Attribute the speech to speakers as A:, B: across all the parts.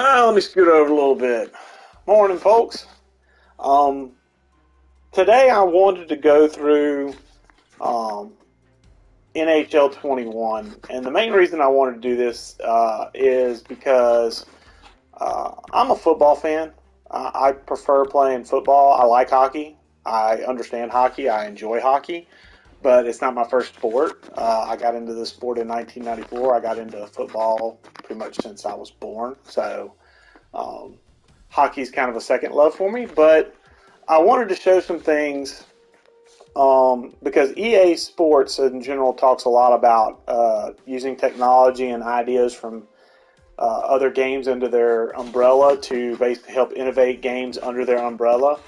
A: Let me scoot over a little bit. Morning, folks. Um, Today I wanted to go through um, NHL 21, and the main reason I wanted to do this is because I'm a football fan. I prefer playing football. I like hockey. I understand hockey. I enjoy hockey, but it's not my first sport. I got into this sport in 1994. I got into football pretty much since I was born. So um, hockey's kind of a second love for me, but I wanted to show some things because EA Sports in general talks a lot about using technology and ideas from other games under their umbrella to basically help innovate games under their umbrella.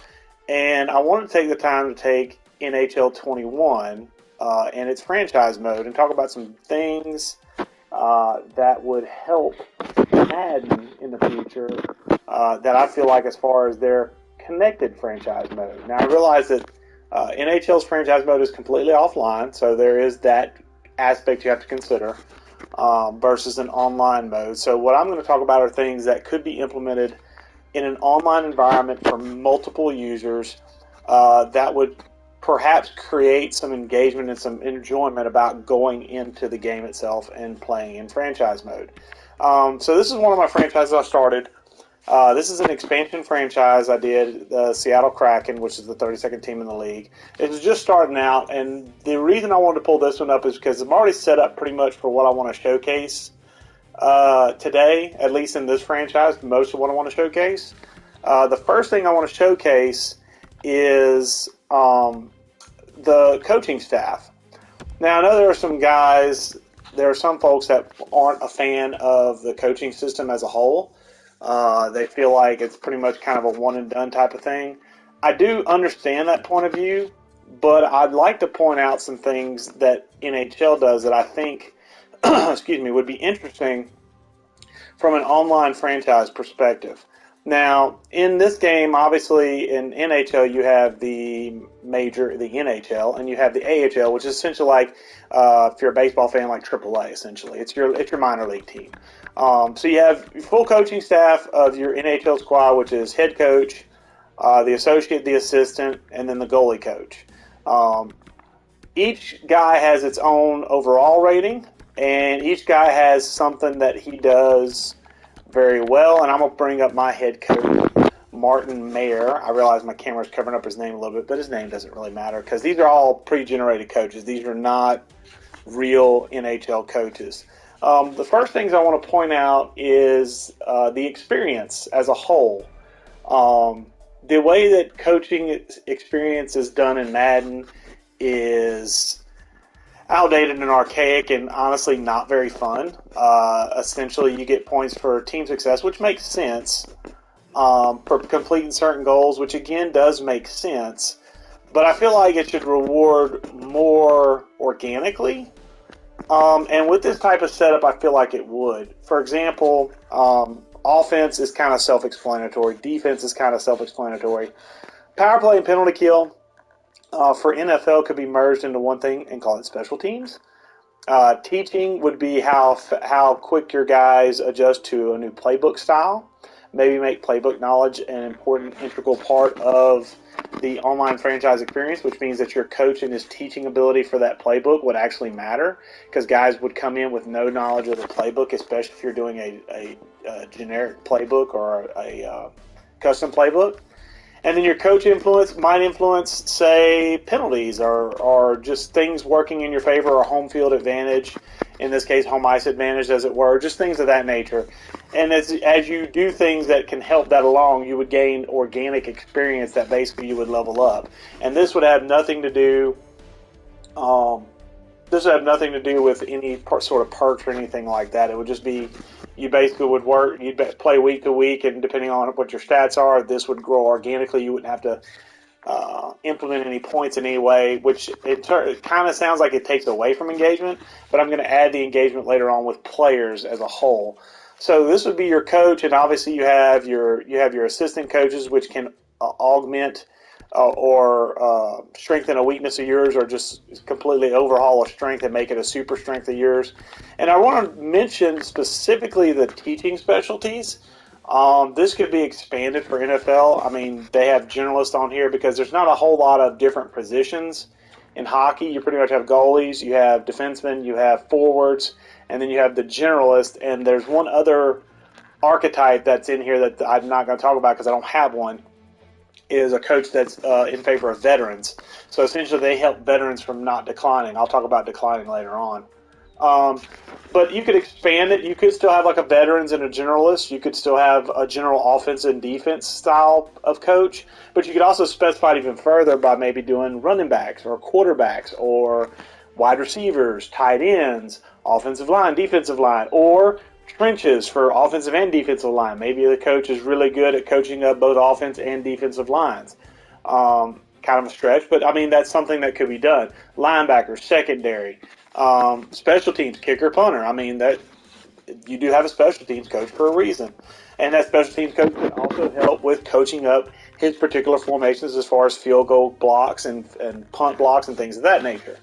A: And I wanted to take the time to take NHL 21 and its franchise mode and talk about some things that would help Madden in the future that I feel like as far as their connected franchise mode. Now, I realize that NHL's franchise mode is completely offline, so there is that aspect you have to consider versus an online mode. So what I'm going to talk about are things that could be implemented in an online environment for multiple users that would perhaps create some engagement and some enjoyment about going into the game itself and playing in franchise mode. So this is one of my franchises I started. This is an expansion franchise I did, the Seattle Kraken, which is the 32nd team in the league. It was just starting out, and the reason I wanted to pull this one up is because I'm already set up pretty much for what I want to showcase today, at least in this franchise, most of what I want to showcase. The first thing I want to showcase is the coaching staff. Now, I know there are some folks that aren't a fan of the coaching system as a whole. They feel like it's pretty much kind of a one and done type of thing. I do understand that point of view, but I'd like to point out some things that NHL does that I think, would be interesting from an online franchise perspective. Now, in this game, obviously, in NHL, you have the NHL, and you have the AHL, which is essentially like, if you're a baseball fan, like AAA, essentially. It's your minor league team. So you have full coaching staff of your NHL squad, which is head coach, the associate, the assistant, and then the goalie coach. Each guy has its own overall rating, and each guy has something that he does very well, and I'm going to bring up my head coach, Martin Mayer. I realize my camera's covering up his name a little bit, but his name doesn't really matter because these are all pre-generated coaches. These are not real NHL coaches. The first things I want to point out is the experience as a whole. The way that coaching experience is done in Madden is outdated and archaic and honestly not very fun. Essentially, you get points for team success, which makes sense, for completing certain goals, which again does make sense. But I feel like it should reward more organically. And with this type of setup, I feel like it would. For example, offense is kind of self-explanatory. Defense is kind of self-explanatory. Power play and penalty kill for NFL could be merged into one thing and call it special teams. Teaching would be how quick your guys adjust to a new playbook style. Maybe make playbook knowledge an important, integral part of the online franchise experience, which means that your coach and his teaching ability for that playbook would actually matter because guys would come in with no knowledge of the playbook, especially if you're doing a generic playbook or a custom playbook. And then your coach might influence, say, penalties or just things working in your favor or home field advantage, in this case, home ice advantage, as it were, just things of that nature. And as you do things that can help that along, you would gain organic experience that basically you would level up. And this would have nothing to do with any sort of perks or anything like that. It would just be you basically would work, you'd play week to week, and depending on what your stats are, this would grow organically. You wouldn't have to implement any points in any way, which it kind of sounds like it takes away from engagement, but I'm going to add the engagement later on with players as a whole. So this would be your coach, and obviously you have your assistant coaches, which can augment or strengthen a weakness of yours, or just completely overhaul a strength and make it a super strength of yours. And I want to mention specifically the teaching specialties. This could be expanded for NFL. I mean, they have generalists on here because there's not a whole lot of different positions in hockey. You pretty much have goalies, you have defensemen, you have forwards, and then you have the generalist. And there's one other archetype that's in here that I'm not going to talk about because I don't have one, is a coach that's in favor of veterans. So essentially they help veterans from not declining. I'll talk about declining later on. But you could expand it. You could still have like a veterans and a generalist. You could still have a general offense and defense style of coach. But you could also specify it even further by maybe doing running backs or quarterbacks or wide receivers, tight ends, offensive line, defensive line, or trenches for offensive and defensive line. Maybe the coach is really good at coaching up both offense and defensive lines. Kind of a stretch, but I mean, that's something that could be done. Linebackers, secondary, special teams, kicker, punter. I mean, that you do have a special teams coach for a reason. And that special teams coach can also help with coaching up his particular formations as far as field goal blocks and punt blocks and things of that nature.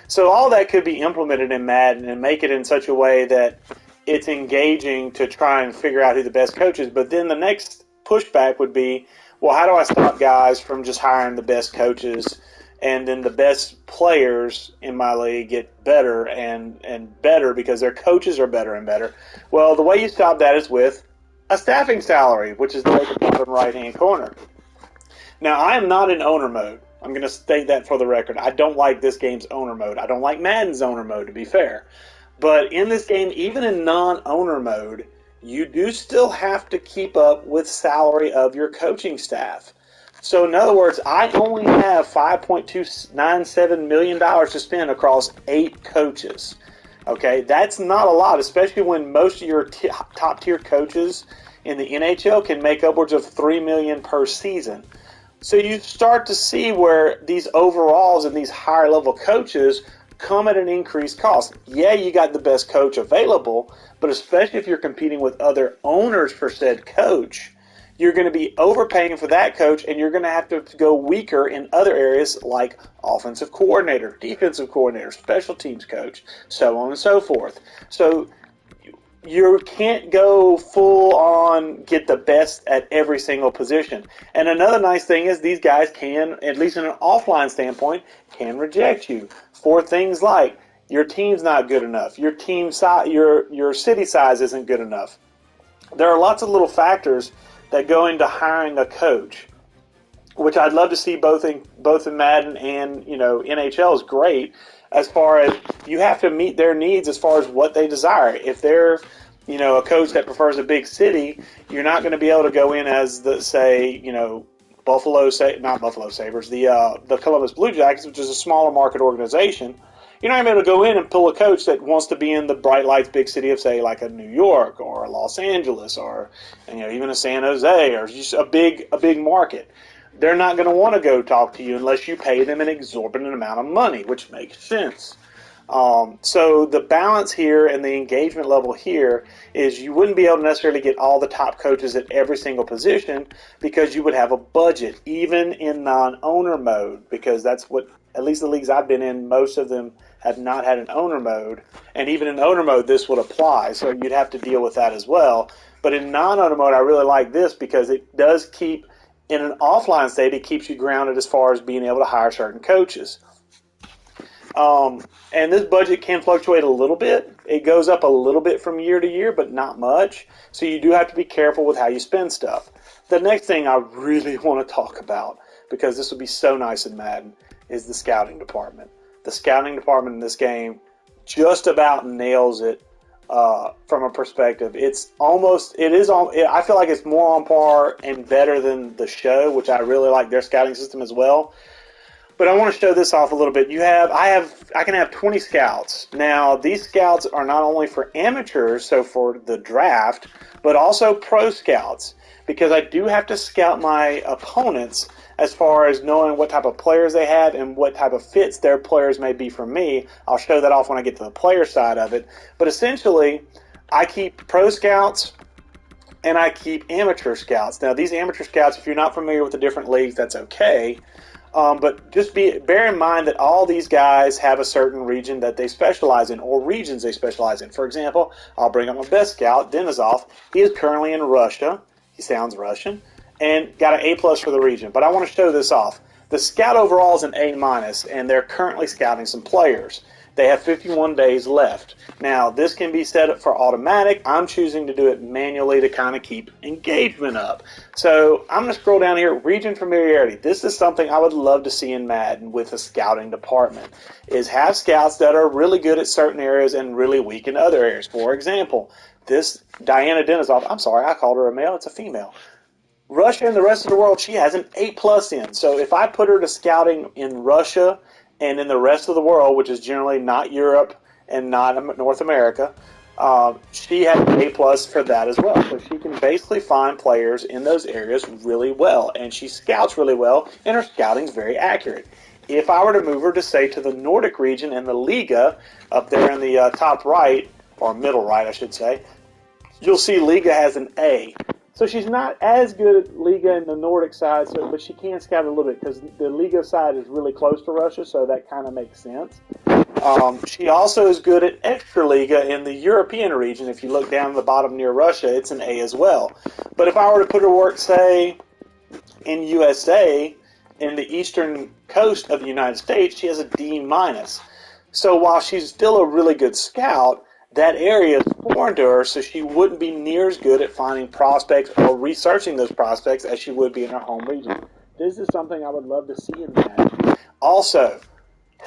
A: So all that could be implemented in Madden and make it in such a way that it's engaging to try and figure out who the best coach is. But then the next pushback would be, well, how do I stop guys from just hiring the best coaches and then the best players in my league get better and better because their coaches are better and better? Well, the way you stop that is with a staffing salary, which is the bottom right-hand corner. Now, I am not in owner mode. I'm going to state that for the record. I don't like this game's owner mode. I don't like Madden's owner mode, to be fair. But in this game, even in non-owner mode, you do still have to keep up with salary of your coaching staff. So in other words, I only have $5.297 million to spend across 8 coaches. Okay, that's not a lot, especially when most of your top-tier coaches in the NHL can make upwards of $3 million per season. So you start to see where these overalls and these higher-level coaches come at an increased cost. Yeah, you got the best coach available, but especially if you're competing with other owners for said coach, you're going to be overpaying for that coach, and you're going to have to go weaker in other areas like offensive coordinator, defensive coordinator, special teams coach, so on and so forth. So you can't go full on get the best at every single position. And another nice thing is these guys can, at least in an offline standpoint, can reject you for things like your team's not good enough, your team size, your city size isn't good enough. There are lots of little factors that go into hiring a coach, which I'd love to see both in Madden and NHL is great. As far as you have to meet their needs as far as what they desire. If they're, a coach that prefers a big city, you're not going to be able to go in as not Buffalo Sabres, the Columbus Blue Jackets, which is a smaller market organization. You're not going to be able to go in and pull a coach that wants to be in the bright lights big city of, say, like a New York or a Los Angeles or even a San Jose or just a big market. They're not going to want to go talk to you unless you pay them an exorbitant amount of money, which makes sense. So the balance here and the engagement level here is you wouldn't be able to necessarily get all the top coaches at every single position because you would have a budget, even in non-owner mode, because that's what, at least the leagues I've been in, most of them have not had an owner mode. And even in owner mode, this would apply. So you'd have to deal with that as well. But in non-owner mode, I really like this because it does keep, in an offline state, it keeps you grounded as far as being able to hire certain coaches. And this budget can fluctuate a little bit. It goes up a little bit from year to year, but not much. So you do have to be careful with how you spend stuff. The next thing I really want to talk about, because this would be so nice in Madden, is the scouting department. The scouting department in this game just about nails it from a perspective. I feel like it's more on par and better than the show, which I really like their scouting system as well. But I want to show this off a little bit. I can have 20 scouts. Now, these scouts are not only for amateurs, so for the draft, but also pro scouts, because I do have to scout my opponents as far as knowing what type of players they have and what type of fits their players may be for me. I'll show that off when I get to the player side of it. But essentially, I keep pro scouts and I keep amateur scouts. Now, these amateur scouts, if you're not familiar with the different leagues, that's okay. But just bear in mind that all these guys have a certain region that they specialize in, or regions they specialize in. For example, I'll bring up my best scout, Denisov. He is currently in Russia. he sounds Russian, and got an A+ for the region. But I want to show this off. The scout overall is an A-, and they're currently scouting some players. They have 51 days left. Now, this can be set up for automatic. I'm choosing to do it manually to kind of keep engagement up. So I'm going to scroll down here, region familiarity. This is something I would love to see in Madden with a scouting department, is have scouts that are really good at certain areas and really weak in other areas. For example, this Diana Denisov, I'm sorry, I called her a male, it's a female. Russia and the rest of the world, she has an A+ in. So if I put her to scouting in Russia and in the rest of the world, which is generally not Europe and not North America, she has an A+ for that as well. So she can basically find players in those areas really well, and she scouts really well, and her scouting is very accurate. If I were to move her to, say, to the Nordic region and the Liga up there in the top right, or middle right, I should say, you'll see Liga has an A. So she's not as good at Liga in the Nordic side, but she can scout a little bit because the Liga side is really close to Russia, so that kind of makes sense. She also is good at Extraliga in the European region. If you look down at the bottom near Russia, it's an A as well. But if I were to put her work, say, in USA, in the eastern coast of the United States, she has a D-. So while she's still a really good scout, that area is foreign to her, so she wouldn't be near as good at finding prospects or researching those prospects as she would be in her home region. This is something I would love to see in that. Also,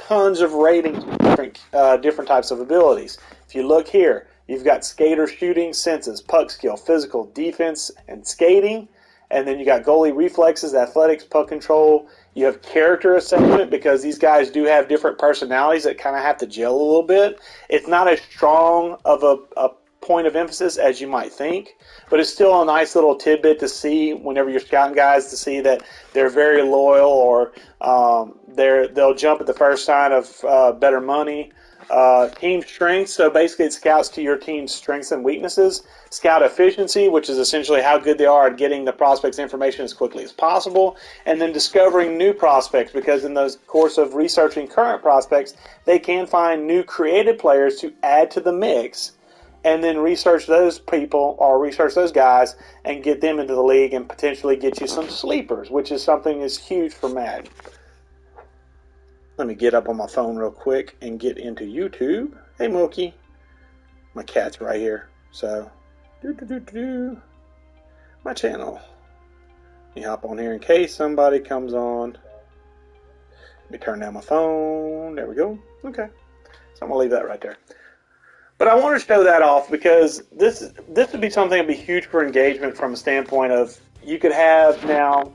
A: tons of ratings for different types of abilities. If you look here, you've got skater, shooting, senses, puck skill, physical, defense, and skating. And then you got goalie reflexes, athletics, puck control. You have character assessment because these guys do have different personalities that kind of have to gel a little bit. It's not as strong of a point of emphasis as you might think, but it's still a nice little tidbit to see whenever you're scouting guys, to see that they're very loyal, or they'll jump at the first sign of better money. Team strength, so basically it scouts to your team's strengths and weaknesses. Scout efficiency, which is essentially how good they are at getting the prospect's information as quickly as possible. And then discovering new prospects, because in the course of researching current prospects, they can find new creative players to add to the mix, and then research those people or research those guys and get them into the league and potentially get you some sleepers, which is something that's huge for Madden. Let me get up on my phone real quick and get into YouTube. Hey, Mookie. My cat's right here. So, my channel. Let me hop on here in case somebody comes on. Let me turn down my phone. There we go. Okay. So I'm going to leave that right there. But I want to show that off because this would be something that would be huge for engagement from a standpoint of you could have now.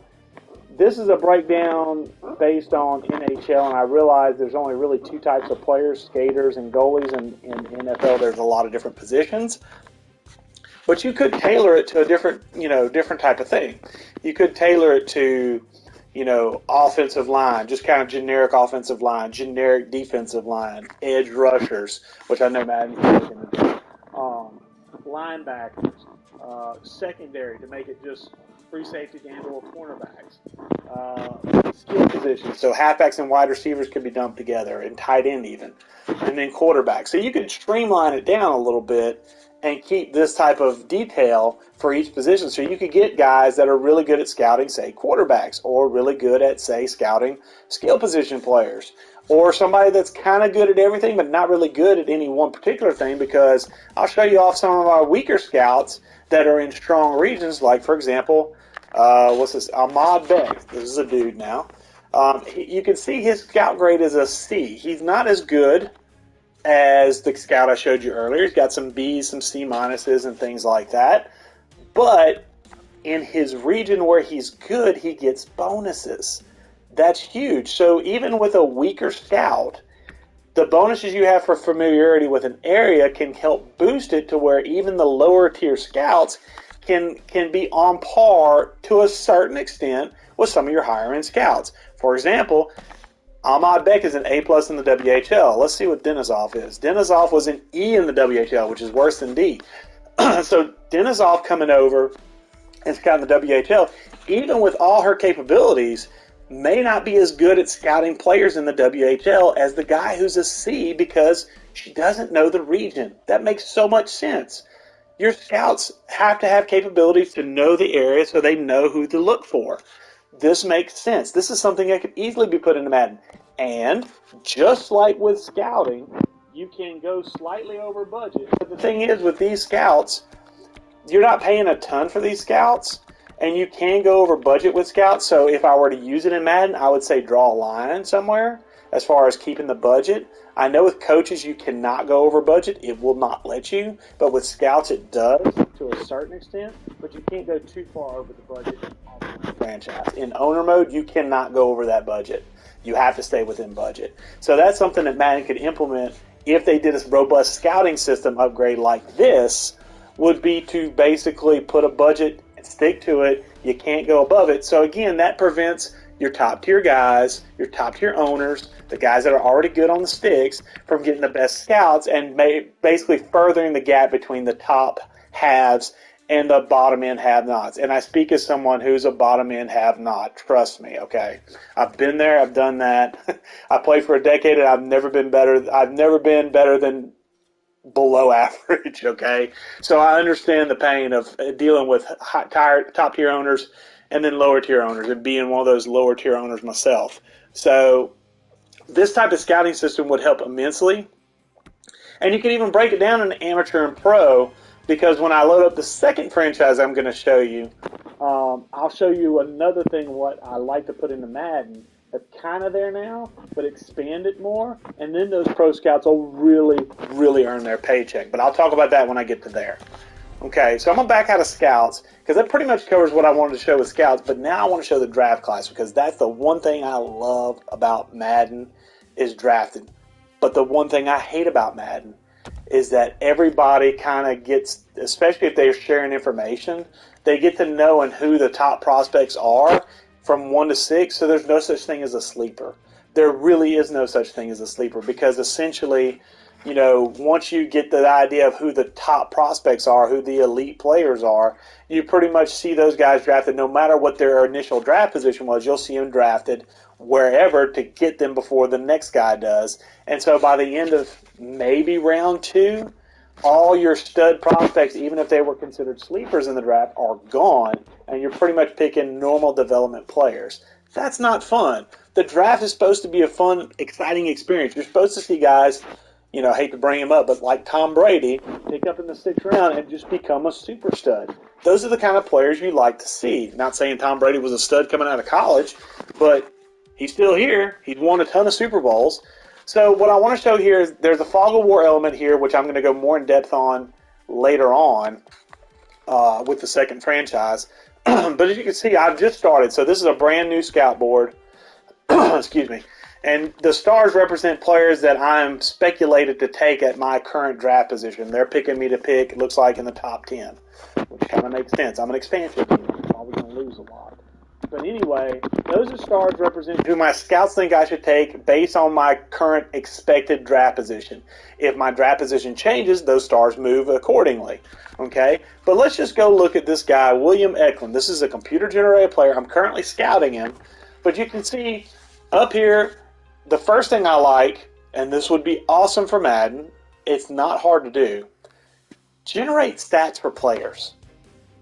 A: This is a breakdown based on NHL, and I realize there's only really two types of players, skaters and goalies, and in NFL there's a lot of different positions. But you could tailor it to a different type of thing. You could tailor it to, offensive line, just kind of generic offensive line, generic defensive line, edge rushers, which I know Madden's looking to do, linebackers, secondary to make it just free safety and/or cornerbacks, skill positions, so halfbacks and wide receivers could be dumped together, and tight end even, and then quarterbacks. So you could streamline it down a little bit and keep this type of detail for each position. So you could get guys that are really good at scouting, say, quarterbacks, or really good at, say, scouting skill position players, or somebody that's kind of good at everything but not really good at any one particular thing, because I'll show you off some of our weaker scouts that are in strong regions, like, for example, what's this? Ahmad Beck. This is a dude now. You can see his scout grade is a C. He's not as good as the scout I showed you earlier. He's got some B's, some C minuses, and things like that. But in his region where he's good, he gets bonuses. That's huge. So even with a weaker scout, the bonuses you have for familiarity with an area can help boost it to where even the lower tier scouts can be on par to a certain extent with some of your higher end scouts. For example, Ahmad Beck is an A+ in the WHL. Let's see what Denisov is. Denisov was an E in the WHL, which is worse than D. So Denisov coming over and scouting the WHL, even with all her capabilities, may not be as good at scouting players in the WHL as the guy who's a C, because she doesn't know the region. That makes so much sense. Your scouts have to have capabilities to know the area so they know who to look for. This makes sense. This is something that could easily be put into Madden. And just like with scouting, you can go slightly over budget. But the thing is, with these scouts, you're not paying a ton for these scouts, and you can go over budget with scouts. So if I were to use it in Madden, I would say draw a line somewhere as far as keeping the budget. I know with coaches you cannot go over budget. It will not let you. But with scouts it does to a certain extent. But you can't go too far over the budget on the franchise. In owner mode, you cannot go over that budget. You have to stay within budget. So that's something that Madden could implement if they did a robust scouting system upgrade like this, would be to basically put a budget and stick to it. You can't go above it. So again, that prevents your top tier guys, your top tier owners, the guys that are already good on the sticks, from getting the best scouts and basically furthering the gap between the top halves and the bottom end have-nots. And I speak as someone who's a bottom end have-not. Trust me, okay? I've been there. I've done that. I played for a decade, and I've never been better. I've never been better than below average, okay? So I understand the pain of dealing with top-tier owners and then lower-tier owners, and being one of those lower-tier owners myself. So this type of scouting system would help immensely. And you can even break it down in amateur and pro, because when I load up the second franchise I'm going to show you, I'll show you another thing what I like to put into Madden that's kind of there now, but expand it more, and then those pro scouts will really, really earn their paycheck. But I'll talk about that when I get to there. Okay, so I'm going to back out of scouts, because that pretty much covers what I wanted to show with scouts, but now I want to show the draft class, because that's the one thing I love about Madden is drafting. But the one thing I hate about Madden is that everybody kind of gets, especially if they're sharing information, they get to knowing who the top prospects are from 1 to 6, so there's no such thing as a sleeper. There really is no such thing as a sleeper, because essentially, you know, once you get the idea of who the top prospects are, who the elite players are, you pretty much see those guys drafted no matter what their initial draft position was. You'll see them drafted wherever to get them before the next guy does. And so by the end of maybe round 2, all your stud prospects, even if they were considered sleepers in the draft, are gone, and you're pretty much picking normal development players. That's not fun. The draft is supposed to be a fun, exciting experience. You're supposed to see guys, you know, I hate to bring him up, but like Tom Brady, pick up in the 6th round and just become a super stud. Those are the kind of players you like to see. Not saying Tom Brady was a stud coming out of college, but he's still here. He's won a ton of Super Bowls. So what I want to show here is there's a fog of war element here, which I'm going to go more in depth on later on with the second franchise. But as you can see, I've just started. So this is a brand new scout board. Excuse me. And the stars represent players that I'm speculated to take at my current draft position. They're picking me to pick, it looks like, in the top 10, which kind of makes sense. I'm an expansion team. I'm probably going to lose a lot. But anyway, those are stars represent who my scouts think I should take based on my current expected draft position. If my draft position changes, those stars move accordingly. Okay? But let's just go look at this guy, William Eklund. This is a computer-generated player. I'm currently scouting him. But you can see up here, the first thing I like, and this would be awesome for Madden, it's not hard to do, generate stats for players.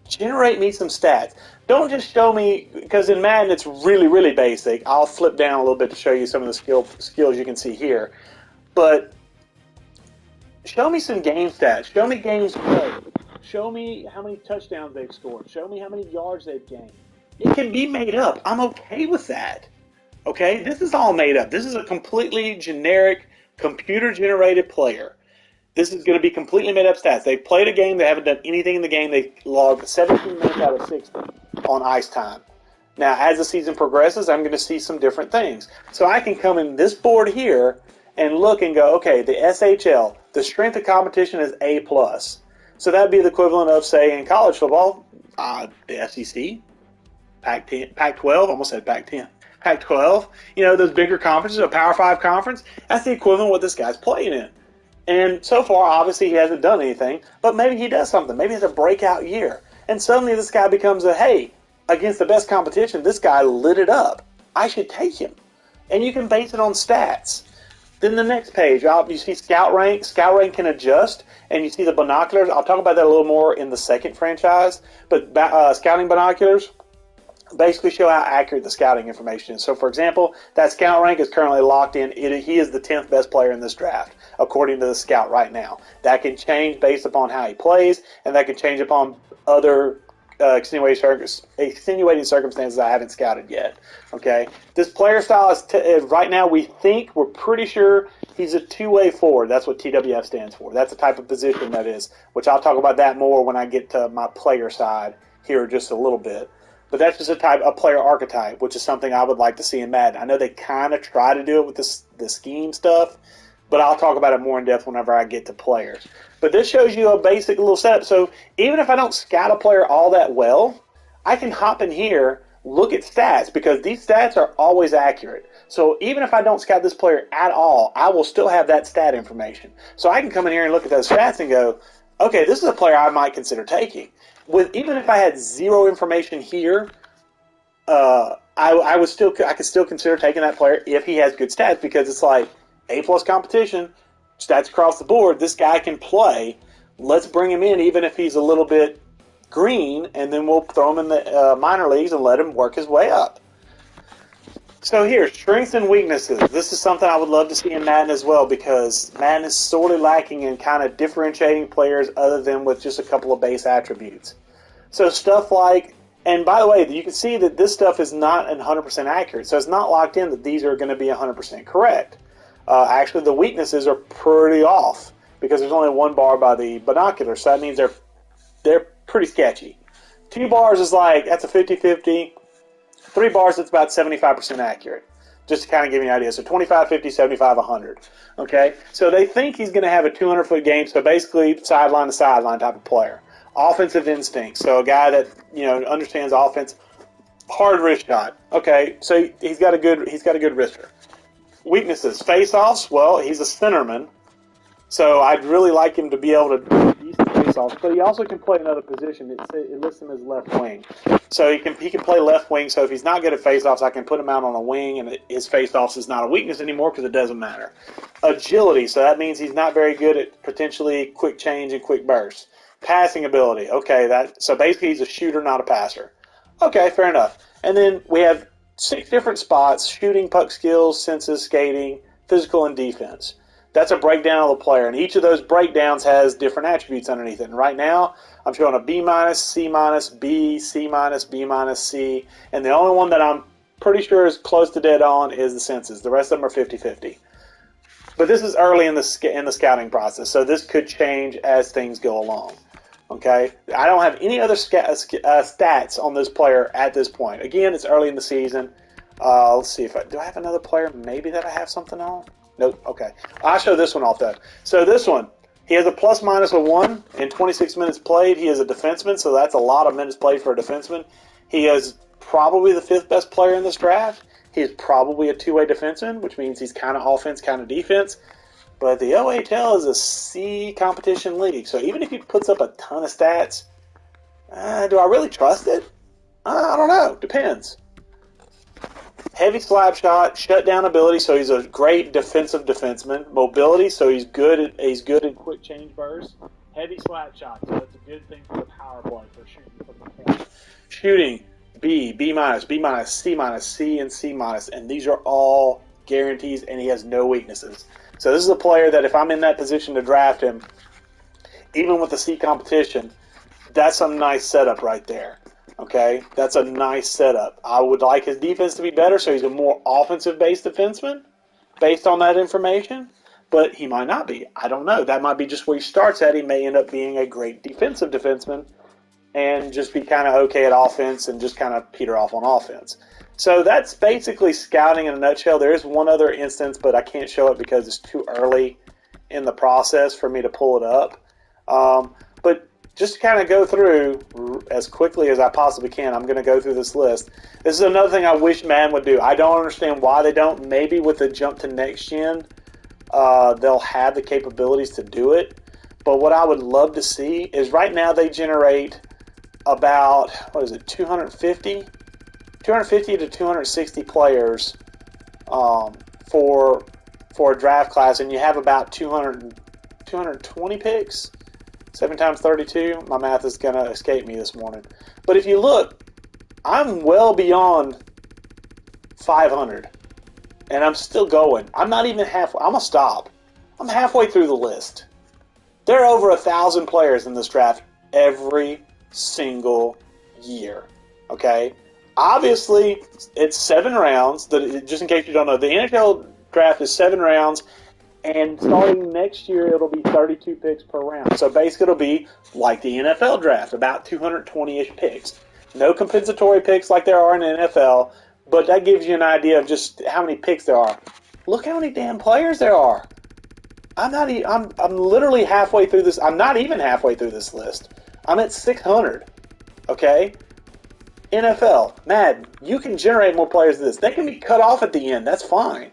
A: Generate me some stats. Don't just show me, because in Madden it's really, really basic. I'll flip down a little bit to show you some of the skills you can see here. But show me some game stats. Show me games played. Show me how many touchdowns they've scored. Show me how many yards they've gained. It can be made up. I'm okay with that. Okay? This is all made up. This is a completely generic, computer-generated player. This is going to be completely made up stats. They've played a game. They haven't done anything in the game. They logged 17 minutes out of 60 on ice time. Now, as the season progresses, I'm going to see some different things. So I can come in this board here and look and go, okay, the SHL, the strength of competition is A+. So that would be the equivalent of, say, in college football, the SEC, Pac-10, Pac-12, almost said Pac-10, Pac-12, you know, those bigger conferences, a Power 5 conference, that's the equivalent of what this guy's playing in. And so far, obviously, he hasn't done anything, but maybe he does something. Maybe it's a breakout year. And suddenly this guy becomes a, hey, against the best competition, this guy lit it up. I should take him. And you can base it on stats. Then the next page, you see Scout Rank. Scout Rank can adjust, and you see the binoculars. I'll talk about that a little more in the second franchise. But scouting binoculars basically show how accurate the scouting information is. So, for example, that Scout Rank is currently locked in. He is the 10th best player in this draft, according to the Scout right now. That can change based upon how he plays, and that can change upon other extenuating circumstances I haven't scouted yet. Okay, this player style is right now we're pretty sure he's a two-way forward. That's what TWF stands for. That's the type of position that is, which I'll talk about that more when I get to my player side here just a little bit. But that's just a player archetype, which is something I would like to see in Madden. I know they kind of try to do it with the scheme stuff, but I'll talk about it more in depth whenever I get to players. But this shows you a basic little setup. So even if I don't scout a player all that well, I can hop in here, look at stats, because these stats are always accurate. So even if I don't scout this player at all, I will still have that stat information. So I can come in here and look at those stats and go, okay, this is a player I might consider taking. Even if I had zero information here, I could still consider taking that player if he has good stats, because it's like A+ competition, stats across the board. This guy can play. Let's bring him in, even if he's a little bit green, and then we'll throw him in the minor leagues and let him work his way up. So here, strengths and weaknesses. This is something I would love to see in Madden as well, because Madden is sorely lacking in kind of differentiating players other than with just a couple of base attributes. So stuff like, and by the way, you can see that this stuff is not 100% accurate, so it's not locked in that these are going to be 100% correct. Actually, the weaknesses are pretty off, because there's only one bar by the binocular, so that means they're pretty sketchy. 2 bars is like, that's a 50-50. 3 bars, it's about 75% accurate, just to kind of give you an idea. So 25, 50, 75, 100. Okay? So they think he's going to have a 200-foot game, so basically sideline to sideline type of player. Offensive instinct, so a guy that understands offense. Hard wrist shot. Okay, so he's got a good wrister. Weaknesses, face-offs. Well, he's a centerman, so I'd really like him to be able to do decent face-offs. But he also can play another position. It lists him as left wing, so he can play left wing. So if he's not good at face-offs, I can put him out on a wing, and his face-offs is not a weakness anymore because it doesn't matter. Agility, so that means he's not very good at potentially quick change and quick bursts. Passing ability, okay, so basically he's a shooter, not a passer. Okay, fair enough. And then we have 6 different spots: shooting, puck skills, senses, skating, physical, and defense. That's a breakdown of the player, and each of those breakdowns has different attributes underneath it. And right now, I'm showing a B-, C-, B, C-, B-, C, and the only one that I'm pretty sure is close to dead on is the senses. The rest of them are 50-50. But this is early in the scouting process, so this could change as things go along. Okay, I don't have any other stats on this player at this point. Again, it's early in the season. Let's see do I have another player maybe that I have something on? Nope. Okay, I'll show this one off though. So this one, he has a +/-1 in 26 minutes played. He is a defenseman, so that's a lot of minutes played for a defenseman. He is probably the 5th best player in this draft. He is probably a two-way defenseman, which means he's kind of offense, kind of defense. But the OHL is a C competition league, so even if he puts up a ton of stats, do I really trust it? I don't know. Depends. Heavy slap shot, shutdown ability, so he's a great defensive defenseman. Mobility, so he's good in quick change bursts. Heavy slap shot, so that's a good thing for the power play for shooting from the point. Shooting, B, B-, B-, C-, C, and C-, and these are all guarantees, and he has no weaknesses. So this is a player that if I'm in that position to draft him, even with the C competition, that's a nice setup right there. Okay, that's a nice setup. I would like his defense to be better, so he's a more offensive-based defenseman based on that information, but he might not be. I don't know. That might be just where he starts at. He may end up being a great defensive defenseman and just be kind of okay at offense and just kind of peter off on offense. So that's basically scouting in a nutshell. There is one other instance, but I can't show it because it's too early in the process for me to pull it up. But just to kind of go through as quickly as I possibly can, I'm going to go through this list. This is another thing I wish Madden would do. I don't understand why they don't. Maybe with the jump to next gen, they'll have the capabilities to do it. But what I would love to see is right now they generate about, 250 to 260 players for for a draft class, and you have about 220 picks. 7 times 32. My math is going to escape me this morning. But if you look, I'm well beyond 500. And I'm still going. I'm not even halfway. I'm going to stop. I'm halfway through the list. There are over 1,000 players in this draft every single year. Okay? Obviously, it's 7 rounds. Just in case you don't know, the NHL draft is 7 rounds. And starting next year, it'll be 32 picks per round. So basically, it'll be like the NFL draft, about 220-ish picks. No compensatory picks like there are in the NFL, but that gives you an idea of just how many picks there are. Look how many damn players there are. I'm literally halfway through this. I'm not even halfway through this list. I'm at 600. Okay? NFL, Madden, you can generate more players than this. They can be cut off at the end. That's fine.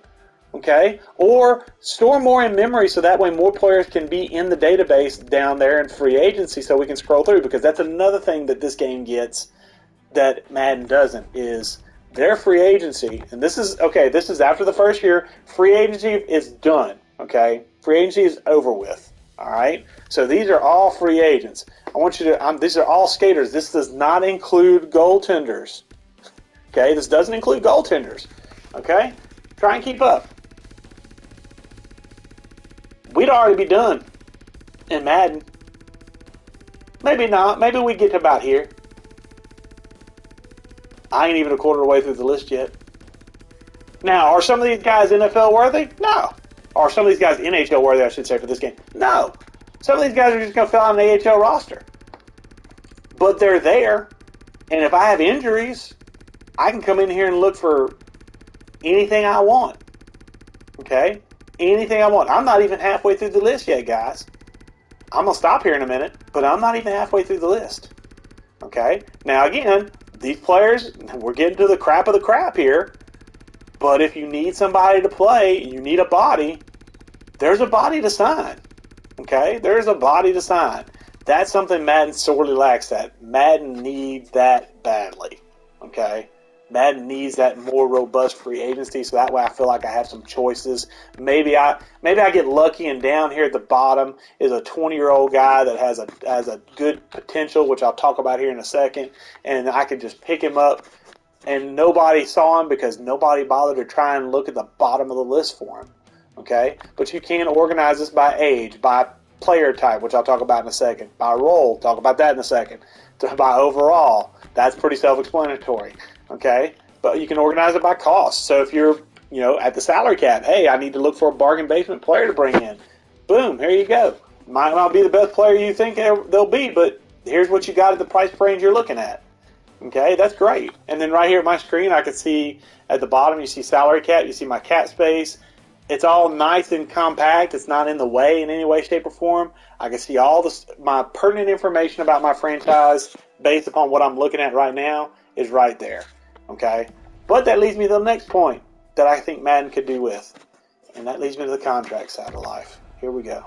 A: Okay? Or store more in memory so that way more players can be in the database down there in free agency so we can scroll through, because that's another thing that this game gets that Madden doesn't, is their free agency. And this is after the first year. Free agency is done. Okay? Free agency is over with. All right? So these are all free agents. I want you to, these are all skaters. This does not include goaltenders. Okay? This doesn't include goaltenders. Okay? Try and keep up. We'd already be done in Madden. Maybe not. Maybe we get to about here. I ain't even a quarter of the way through the list yet. Now, are some of these guys NFL worthy? No. Are some of these guys NHL worthy, I should say, for this game? No. Some of these guys are just going to fill out an AHL roster. But they're there. And if I have injuries, I can come in here and look for anything I want. Okay? Anything I want. I'm not even halfway through the list yet, guys. I'm going to stop here in a minute, but I'm not even halfway through the list. Okay? Now, again, these players, we're getting to the crap of the crap here, but if you need somebody to play, you need a body, there's a body to sign. Okay? There's a body to sign. That's something Madden sorely lacks that. Madden needs that badly. Okay? Madden needs that more robust free agency, so that way I feel like I have some choices. Maybe I get lucky, and down here at the bottom is a 20-year-old guy that has a good potential, which I'll talk about here in a second, and I could just pick him up, and nobody saw him because nobody bothered to try and look at the bottom of the list for him. Okay? But you can organize this by age, by player type, which I'll talk about in a second, by role, talk about that in a second, by overall. That's pretty self-explanatory. Okay, but you can organize it by cost. So if you're, at the salary cap, hey, I need to look for a bargain basement player to bring in. Boom, here you go. Might not be the best player you think they'll be, but here's what you got at the price range you're looking at. Okay, that's great. And then right here at my screen, I can see at the bottom, you see salary cap, you see my cap space. It's all nice and compact. It's not in the way in any way, shape, or form. I can see all my pertinent information about my franchise based upon what I'm looking at right now is right there. Okay? But that leads me to the next point that I think Madden could do with. And that leads me to the contract side of life. Here we go.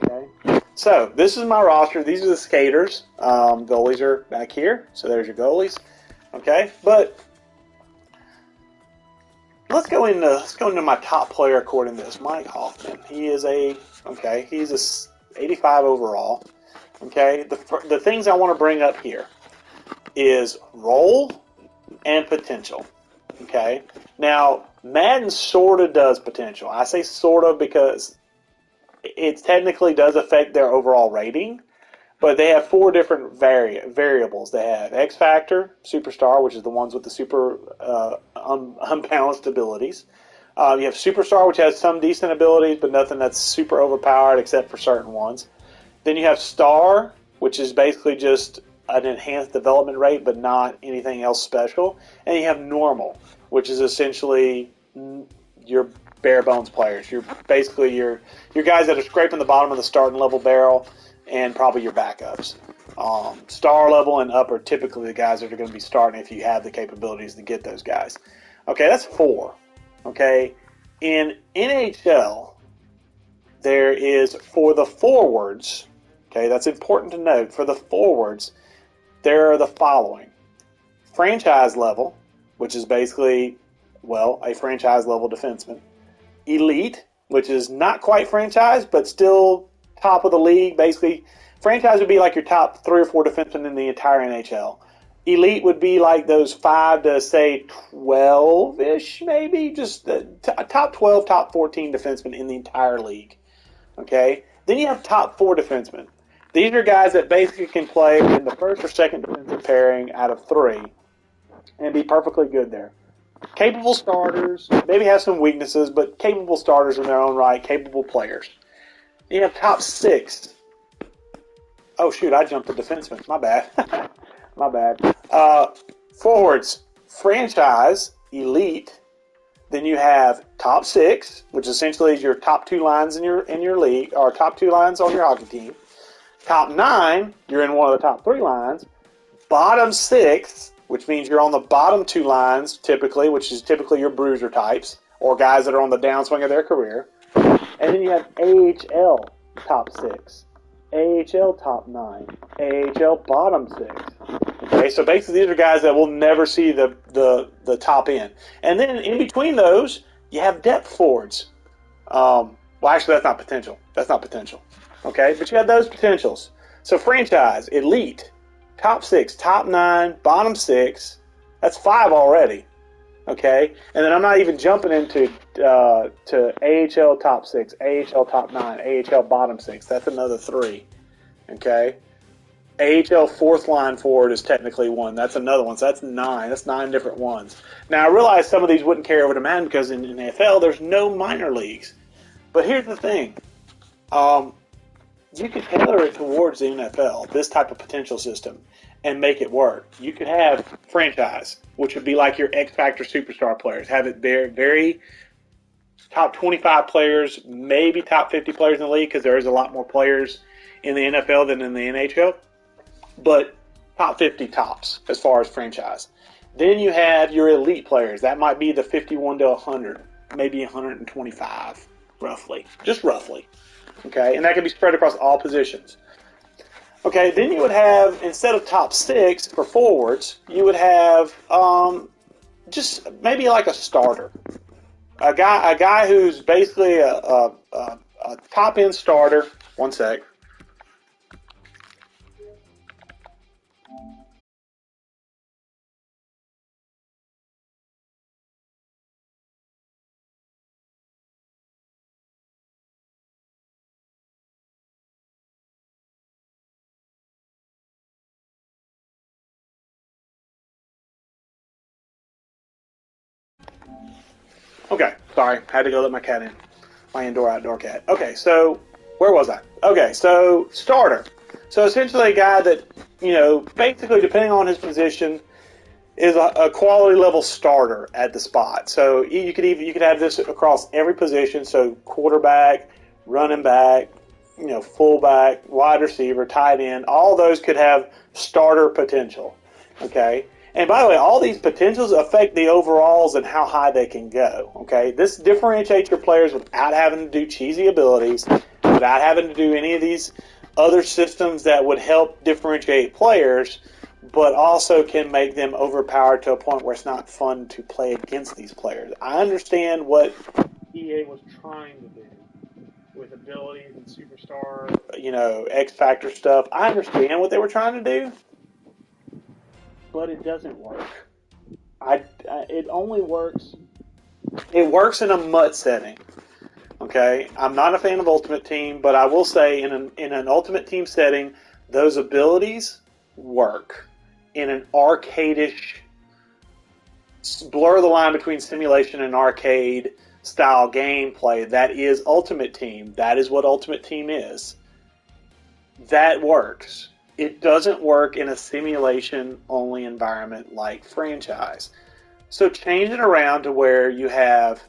A: Okay? So, this is my roster. These are the skaters. Goalies are back here. So, there's your goalies. Okay? But let's go into my top player according to this. Mike Hoffman. He's a 85 overall. Okay? The things I want to bring up here is role and potential. Okay? Now, Madden sort of does potential. I say sort of because it technically does affect their overall rating, but they have 4 different variables. They have X Factor, Superstar, which is the ones with the super unbalanced abilities. You have Superstar, which has some decent abilities, but nothing that's super overpowered except for certain ones. Then you have Star, which is basically just an enhanced development rate, but not anything else special. And you have Normal, which is essentially your bare bones players. You're basically your guys that are scraping the bottom of the starting level barrel, and probably your backups. Star level and up are typically the guys that are going to be starting if you have the capabilities to get those guys. Okay, that's 4. Okay, in NHL, there is, for the forwards, okay, that's important to note, for the forwards, there are the following. Franchise level, which is basically, a franchise level defenseman. elite, which is not quite franchise, but still top of the league. Basically, franchise would be like your top 3 or 4 defensemen in the entire NHL. Elite would be like those 5 to say 12-ish, maybe, just the top 12, top 14 defensemen in the entire league. Okay? Then you have top 4 defensemen. These are guys that basically can play in the first or second defensive pairing out of 3 and be perfectly good there. Capable starters, maybe have some weaknesses, but capable starters in their own right, capable players. You have top 6. Oh, shoot, I jumped to defensemen. My bad. My bad. Forwards, franchise, elite. Then you have top 6, which essentially is your top 2 lines in your league, or top 2 lines on your hockey team. Top 9, you're in one of the top 3 lines. Bottom 6, which means you're on the bottom 2 lines typically, which is typically your bruiser types, or guys that are on the downswing of their career. And then you have AHL top 6. AHL top 9, AHL bottom 6. Okay, so basically these are guys that will never see the top end. And then in between those, you have depth forwards. Well, actually, that's not potential. That's not potential. Okay, but you have those potentials. So franchise, elite, top 6, top 9, bottom 6. That's 5 already. Okay, and then I'm not even jumping into to AHL top 6, AHL top 9, AHL bottom 6. That's another 3. Okay, AHL fourth line forward is technically 1. That's another one. So that's 9. That's 9 different ones. Now I realize some of these wouldn't carry over to Madden because in NFL there's no minor leagues. But here's the thing. You could tailor it towards the NFL, this type of potential system, and make it work. You could have franchise, which would be like your X Factor superstar players. Have it very top 25 players, maybe top 50 players in the league, because there is a lot more players in the NFL than in the NHL. But top 50 tops as far as franchise. Then you have your elite players. That might be the 51 to 100, maybe 125, roughly. Just roughly. Okay, and that can be spread across all positions. Okay, then you would have, instead of top 6 for forwards, you would have just maybe like a starter. A guy who's basically a top-end starter. One sec. Okay, sorry. Had to go let my cat in. My indoor-outdoor cat. Okay, so where was I? Okay, so starter. So essentially a guy that, basically depending on his position, is a quality level starter at the spot. So you could have this across every position. So quarterback, running back, fullback, wide receiver, tight end. All those could have starter potential. Okay. And by the way, all these potentials affect the overalls and how high they can go. Okay, this differentiates your players without having to do cheesy abilities, without having to do any of these other systems that would help differentiate players, but also can make them overpowered to a point where it's not fun to play against these players. I understand what EA was trying to do with abilities and superstar, X Factor stuff. I understand what they were trying to do. But it doesn't work. It only works. It works in a MUT setting. Okay, I'm not a fan of Ultimate Team, but I will say in an Ultimate Team setting, those abilities work. In an arcade-ish, blur the line between simulation and arcade style gameplay, that is Ultimate Team. That is what Ultimate Team is. That works. It doesn't work in a simulation-only environment like franchise. So change it around to where you have,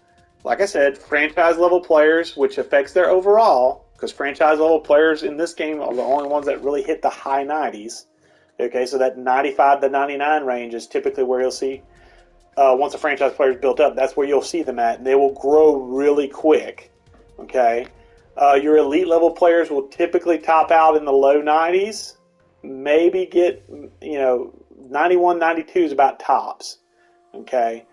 A: like I said, franchise-level players, which affects their overall, because franchise-level players in this game are the only ones that really hit the high 90s. Okay, so that 95 to 99 range is typically where you'll see, once a franchise player is built up, that's where you'll see them at, and they will grow really quick. Okay, your elite-level players will typically top out in the low 90s. Maybe get, 91, 92 is about tops. Okay.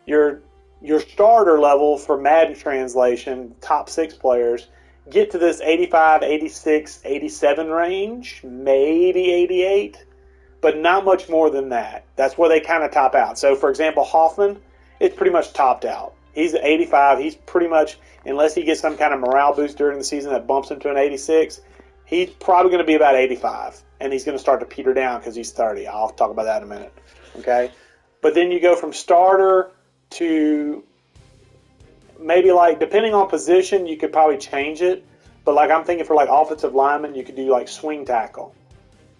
A: Your your starter level for Madden translation, top 6 players, get to this 85, 86, 87 range, maybe 88, but not much more than that. That's where they kind of top out. So, for example, Hoffman, it's pretty much topped out. He's at 85. He's pretty much, unless he gets some kind of morale boost during the season that bumps him to an 86, he's probably going to be about 85. And he's going to start to peter down because he's 30. I'll talk about that in a minute. Okay? But then you go from starter to maybe, like, depending on position, you could probably change it. But, like, I'm thinking for, like, offensive lineman, you could do, like, swing tackle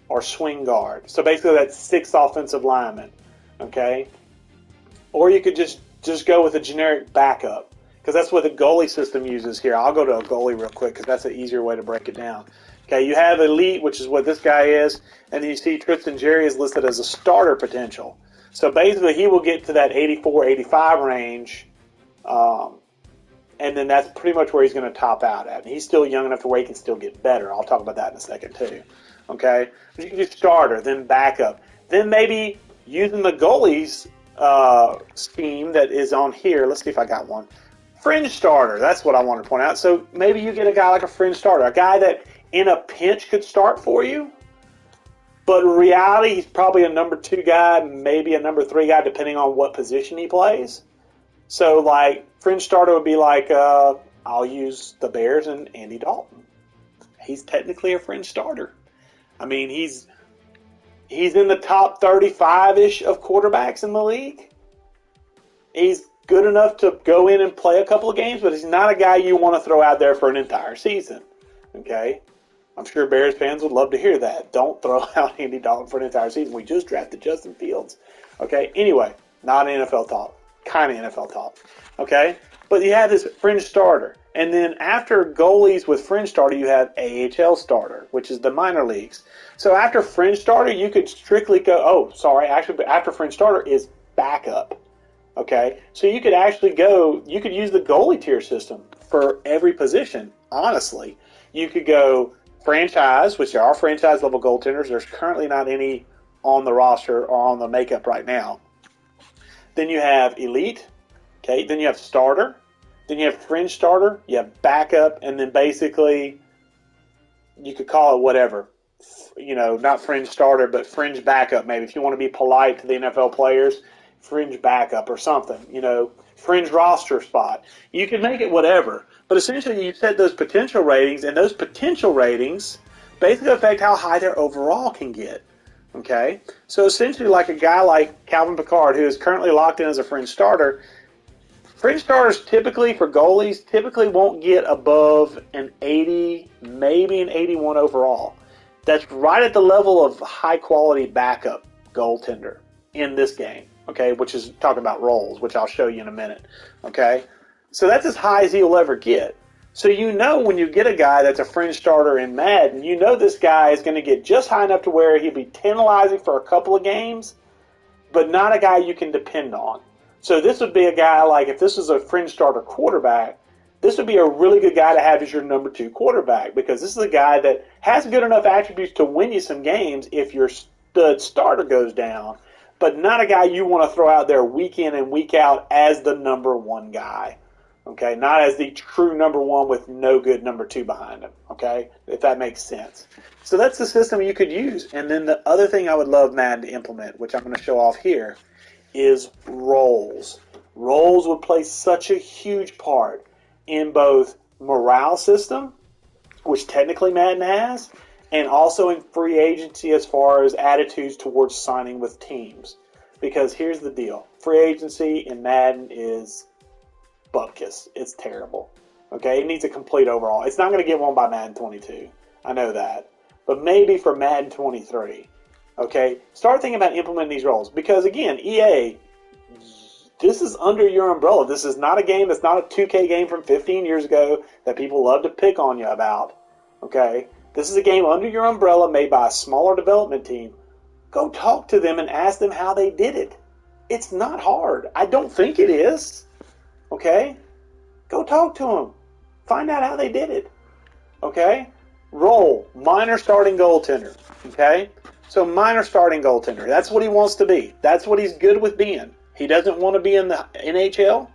A: or swing guard. So basically that's 6 offensive linemen. Okay? Or you could just go with a generic backup, because that's what the goalie system uses here. I'll go to a goalie real quick because that's an easier way to break it down. Okay, you have elite, which is what this guy is, and then you see Tristan Jerry is listed as a starter potential. So basically he will get to that 84, 85 range, and then that's pretty much where he's going to top out at. And he's still young enough to where he can still get better. I'll talk about that in a second too. Okay, but you can do starter, then backup, then maybe using the goalies scheme that is on here. Let's see if I got one. Fringe starter, that's what I want to point out. So maybe you get a guy like a fringe starter, a guy that in a pinch could start for you, but in reality he's probably a number 2 guy, maybe a number 3 guy, depending on what position he plays. So like fringe starter would be like, I'll use the Bears and Andy Dalton. He's technically a fringe starter. I mean, he's in the top 35-ish of quarterbacks in the league. He's good enough to go in and play a couple of games, but he's not a guy you want to throw out there for an entire season. Okay? I'm sure Bears fans would love to hear that. Don't throw out Andy Dalton for an entire season. We just drafted Justin Fields. Okay? Anyway, not NFL talk. Kind of NFL talk. Okay? But you have this fringe starter. And then after goalies with fringe starter, you have AHL starter, which is the minor leagues. So after fringe starter, you could strictly go, actually after fringe starter is backup. Okay? So you could actually you could use the goalie tier system for every position, honestly. You could go franchise, which are franchise level goaltenders. There's currently not any on the roster or on the makeup right now. Then you have elite. Okay? Then you have starter. Then you have fringe starter, you have backup, and then basically you could call it whatever. You know, not fringe starter, but fringe backup maybe. If you want to be polite to the NFL players, fringe backup or something. You know, fringe roster spot. You can make it whatever. But essentially you set those potential ratings, and those potential ratings basically affect how high their overall can get. Okay? So essentially like a guy like Calvin Pickard, who is currently locked in as a fringe starter, fringe starters typically, for goalies, typically won't get above an 80, maybe an 81 overall. That's right at the level of high-quality backup goaltender in this game, okay, which is talking about roles, which I'll show you in a minute, okay? So that's as high as he'll ever get. So you know when you get a guy that's a fringe starter in Madden, you know this guy is going to get just high enough to where he'll be tantalizing for a couple of games, but not a guy you can depend on. So this would be a guy like, if this is a fringe starter quarterback, this would be a really good guy to have as your number 2 quarterback, because this is a guy that has good enough attributes to win you some games if your stud starter goes down, but not a guy you want to throw out there week in and week out as the number 1 guy. Okay, not as the true number 1 with no good number 2 behind him. Okay, if that makes sense. So that's the system you could use. And then the other thing I would love Madden to implement, which I'm going to show off here, is roles. Roles would play such a huge part in both morale system, which technically Madden has, and also in free agency as far as attitudes towards signing with teams. Because here's the deal. Free agency in Madden is bupkis. It's terrible. Okay, it needs a complete overhaul. It's not going to get one by Madden 22. I know that. But maybe for Madden 23. Okay, start thinking about implementing these roles. Because again, EA, this is under your umbrella. This is not a game that's not a 2K game from 15 years ago that people love to pick on you about. Okay, this is a game under your umbrella made by a smaller development team. Go talk to them and ask them how they did it. It's not hard. I don't think it is. Okay, go talk to them. Find out how they did it. Okay, role, minor starting goaltender. Okay. So minor starting goaltender, that's what he wants to be. That's what he's good with being. He doesn't want to be in the NHL.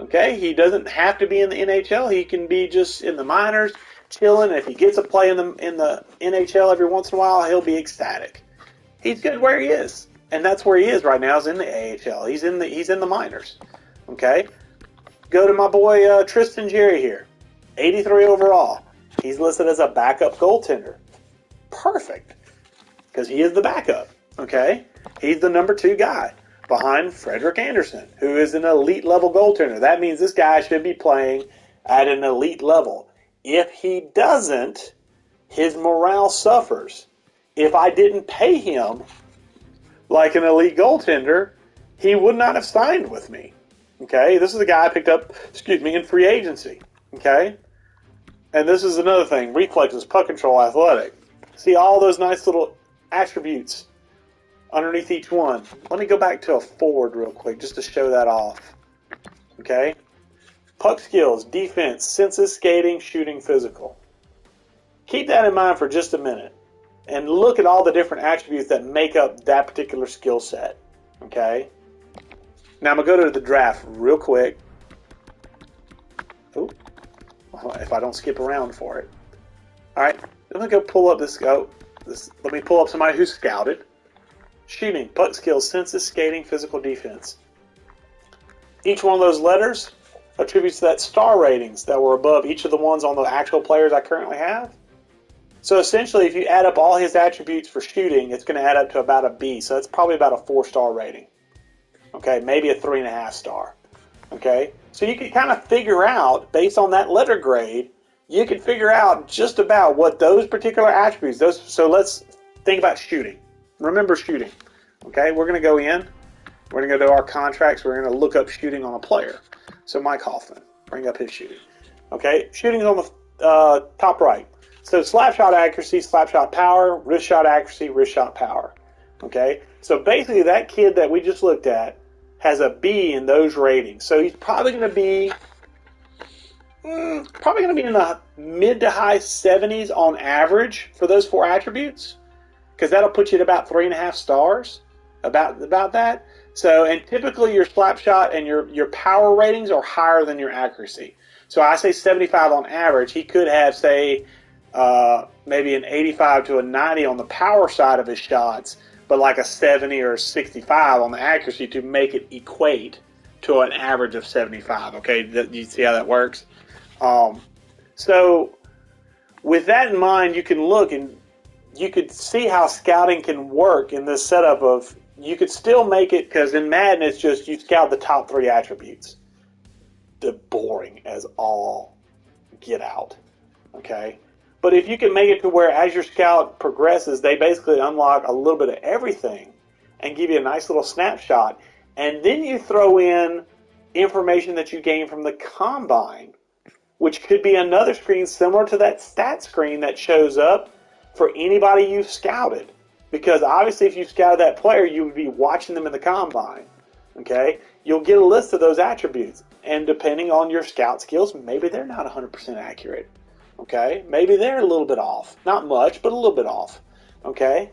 A: Okay, he doesn't have to be in the NHL. He can be just in the minors, chilling. If he gets a play in the NHL every once in a while, he'll be ecstatic. He's good where he is, and that's where he is right now. Is in the AHL. He's in the minors. Okay, go to my boy Tristan Jerry here, 83 overall. He's listed as a backup goaltender. Perfect, because he is the backup. Okay, he's the number 2 guy behind Frederick Anderson, who is an elite level goaltender. That means this guy should be playing at an elite level. If he doesn't, his morale suffers. If I didn't pay him like an elite goaltender, he would not have signed with me. Okay, this is the guy I picked up, in free agency. Okay, and this is another thing: reflexes, puck control, athletic. See all those nice little attributes underneath each one. Let me go back to a forward real quick just to show that off. Okay, puck skills, defense, senses, skating, shooting, physical. Keep that in mind for just a minute, and look at all the different attributes that make up that particular skill set. Okay. Now I'm going to go to the draft real quick. Ooh, if I don't skip around for it. All right, I'm going to go pull up let me pull up somebody who's scouted. Shooting, puck skills, senses, skating, physical, defense. Each one of those letters attributes to that star ratings that were above each of the ones on the actual players I currently have. So essentially, if you add up all his attributes for shooting, it's going to add up to about a B. So it's probably about a 4-star rating. Okay, maybe a 3.5 star. Okay, so you can kind of figure out, based on that letter grade, you can figure out just about what those particular attributes, so let's think about shooting. Remember shooting. Okay, we're going to go in, we're going to go to our contracts, we're going to look up shooting on a player. So Mike Hoffman, bring up his shooting. Okay, shooting's on the top right. So slap shot accuracy, slap shot power, wrist shot accuracy, wrist shot power. Okay, so basically that kid that we just looked at has a B in those ratings. So he's probably going to be in the mid to high 70s on average for those 4 attributes, because that'll put you at about 3.5 stars, about that. So, and typically your slap shot and your power ratings are higher than your accuracy. So I say 75 on average. He could have, say, maybe an 85 to a 90 on the power side of his shots, but like a 70 or 65 on the accuracy to make it equate to an average of 75. Okay, you see how that works? So with that in mind, you can look and you could see how scouting can work in this setup of, you could still make it, because in Madden it's just you scout the top 3 attributes. They're boring as all get out. Okay? But if you can make it to where as your scout progresses, they basically unlock a little bit of everything and give you a nice little snapshot, and then you throw in information that you gain from the combine, which could be another screen similar to that stat screen that shows up for anybody you've scouted. Because obviously if you scouted that player, you would be watching them in the combine. Okay? You'll get a list of those attributes, and depending on your scout skills, maybe they're not 100% accurate. Okay, maybe they're a little bit off. Not much, but a little bit off. Okay,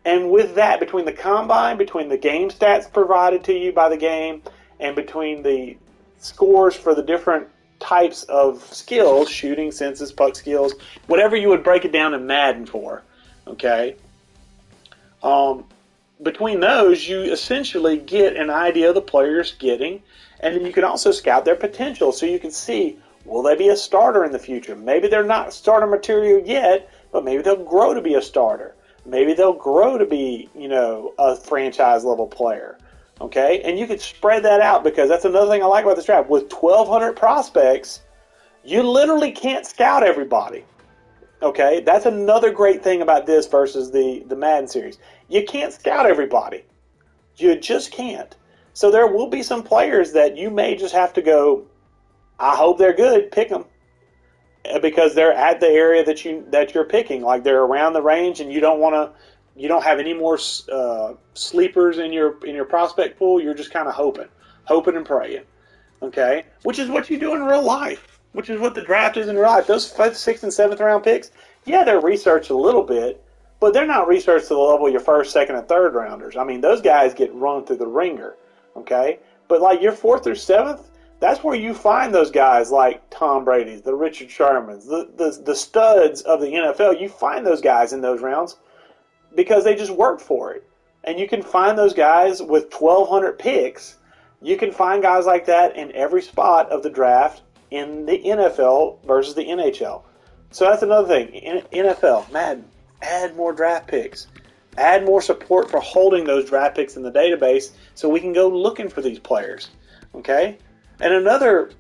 A: and with that, between the combine, between the game stats provided to you by the game, and between the scores for the different types of skills, shooting, senses, puck skills, whatever you would break it down in Madden for, okay, between those, you essentially get an idea of the players getting, and then you can also scout their potential, so you can see, will they be a starter in the future? Maybe they're not starter material yet, but maybe they'll grow to be a starter. Maybe they'll grow to be, a franchise-level player. Okay? And you could spread that out, because that's another thing I like about this draft. With 1,200 prospects, you literally can't scout everybody. Okay? That's another great thing about this versus the Madden series. You can't scout everybody. You just can't. So there will be some players that you may just have to go, I hope they're good, pick them, because they're at the area that you're picking. Like they're around the range, and you don't have any more sleepers in your prospect pool. You're just kind of hoping and praying. Okay, which is what you do in real life. Which is what the draft is in real life. Those 5th, 6th, and 7th round picks, yeah, they're researched a little bit, but they're not researched to the level of your 1st, 2nd, and 3rd rounders. I mean, those guys get run through the ringer. Okay, but like your 4th or 7th. That's where you find those guys like Tom Brady's, the Richard Shermans, the studs of the NFL. You find those guys in those rounds because they just work for it. And you can find those guys with 1,200 picks. You can find guys like that in every spot of the draft in the NFL versus the NHL. So that's another thing. NFL, Madden, add more draft picks. Add more support for holding those draft picks in the database so we can go looking for these players. Okay? And another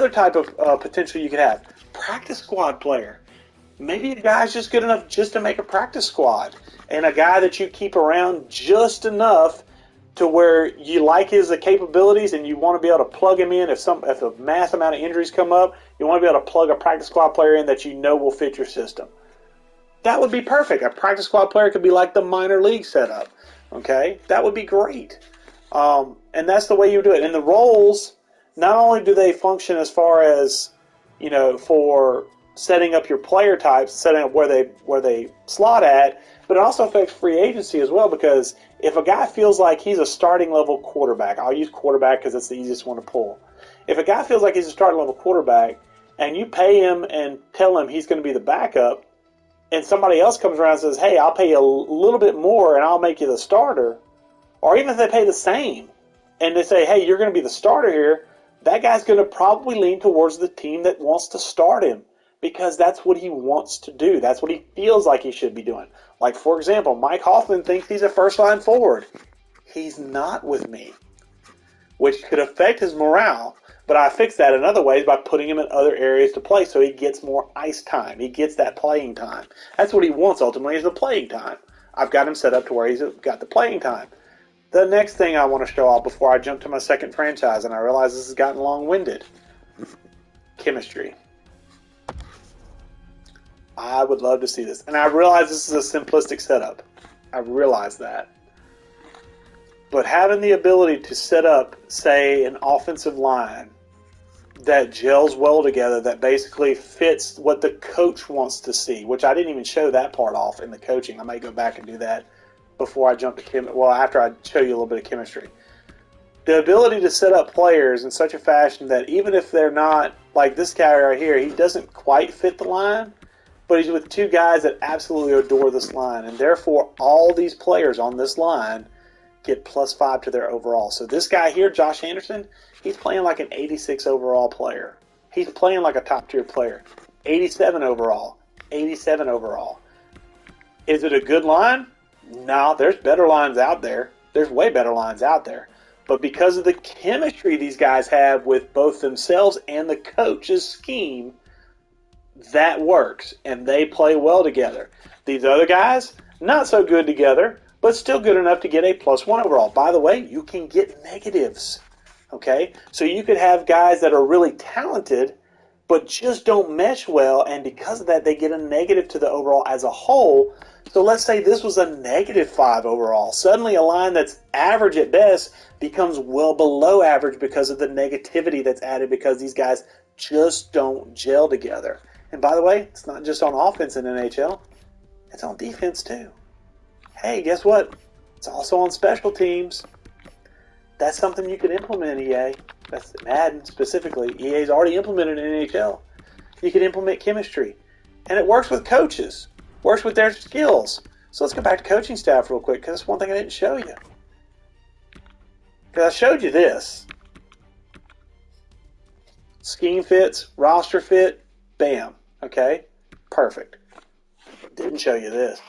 A: type of potential you could have, practice squad player. Maybe a guy's just good enough just to make a practice squad, and a guy that you keep around just enough to where you like his capabilities and you want to be able to plug him in if a mass amount of injuries come up. You want to be able to plug a practice squad player in that you know will fit your system. That would be perfect. A practice squad player could be like the minor league setup. Okay, that would be great. And that's the way you do it. And the roles, not only do they function as far as, for setting up your player types, setting up where they slot at, but it also affects free agency as well, because if a guy feels like he's a starting level quarterback, I'll use quarterback because it's the easiest one to pull. If a guy feels like he's a starting level quarterback and you pay him and tell him he's going to be the backup, and somebody else comes around and says, hey, I'll pay you a little bit more and I'll make you the starter, or even if they pay the same and they say, hey, you're going to be the starter here, that guy's going to probably lean towards the team that wants to start him because that's what he wants to do. That's what he feels like he should be doing. Like, for example, Mike Hoffman thinks he's a first-line forward. He's not with me, which could affect his morale. But I fix that in other ways by putting him in other areas to play so he gets more ice time. He gets that playing time. That's what he wants ultimately, is the playing time. I've got him set up to where he's got the playing time. The next thing I want to show off before I jump to my second franchise, and I realize this has gotten long-winded, chemistry. I would love to see this. And I realize this is a simplistic setup. I realize that. But having the ability to set up, say, an offensive line that gels well together, that basically fits what the coach wants to see, which I didn't even show that part off in the coaching. I may go back and do that before I jump to after I show you a little bit of chemistry. The ability to set up players in such a fashion that even if they're not, like this guy right here, he doesn't quite fit the line, but he's with two guys that absolutely adore this line, and therefore all these players on this line get +5 to their overall. So this guy here, Josh Anderson, he's playing like an 86 overall player. He's playing like a top-tier player. 87 overall. 87 overall. Is it a good line? No, there's better lines out there. There's way better lines out there. But because of the chemistry these guys have with both themselves and the coach's scheme, that works, and they play well together. These other guys, not so good together, but still good enough to get a +1 overall. By the way, you can get negatives, okay? So you could have guys that are really talented, but just don't mesh well, and because of that, they get a negative to the overall as a whole. So let's say this was a -5 overall. Suddenly a line that's average at best becomes well below average because of the negativity that's added because these guys just don't gel together. And by the way, it's not just on offense in NHL. It's on defense too. Hey, guess what? It's also on special teams. That's something you could implement in EA. That's Madden specifically. EA's already implemented in NHL. You can implement chemistry. And it works with coaches. Works with their skills. So let's go back to coaching staff real quick, because that's one thing I didn't show you. Because I showed you this. Scheme fits, roster fit, bam. Okay? Perfect. Didn't show you this.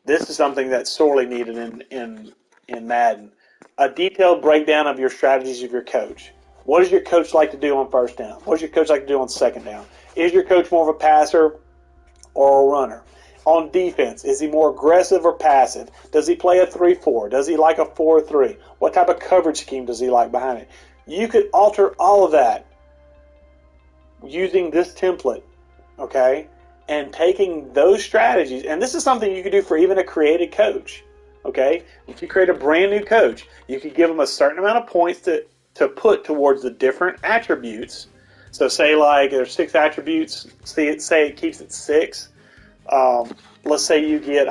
A: This is something that's sorely needed in Madden. A detailed breakdown of your strategies of your coach. What does your coach like to do on first down? What does your coach like to do on second down? Is your coach more of a passer or a runner? On defense, is he more aggressive or passive? Does he play a 3-4? Does he like a 4-3? What type of coverage scheme does he like behind it? You could alter all of that using this template, okay? And taking those strategies, and this is something you could do for even a created coach, okay? If you create a brand new coach, you could give them a certain amount of points to put towards the different attributes. So say like there's 6 attributes, say it keeps it 6. Let's say you get,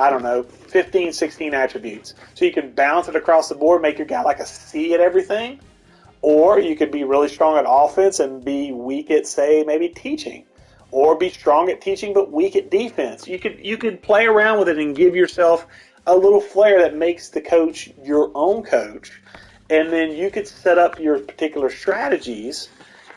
A: 15, 16 attributes. So you can balance it across the board, make your guy like a C at everything. Or you could be really strong at offense and be weak at, say, maybe teaching. Or be strong at teaching but weak at defense. You could play around with it and give yourself a little flair that makes the coach your own coach. And then you could set up your particular strategies,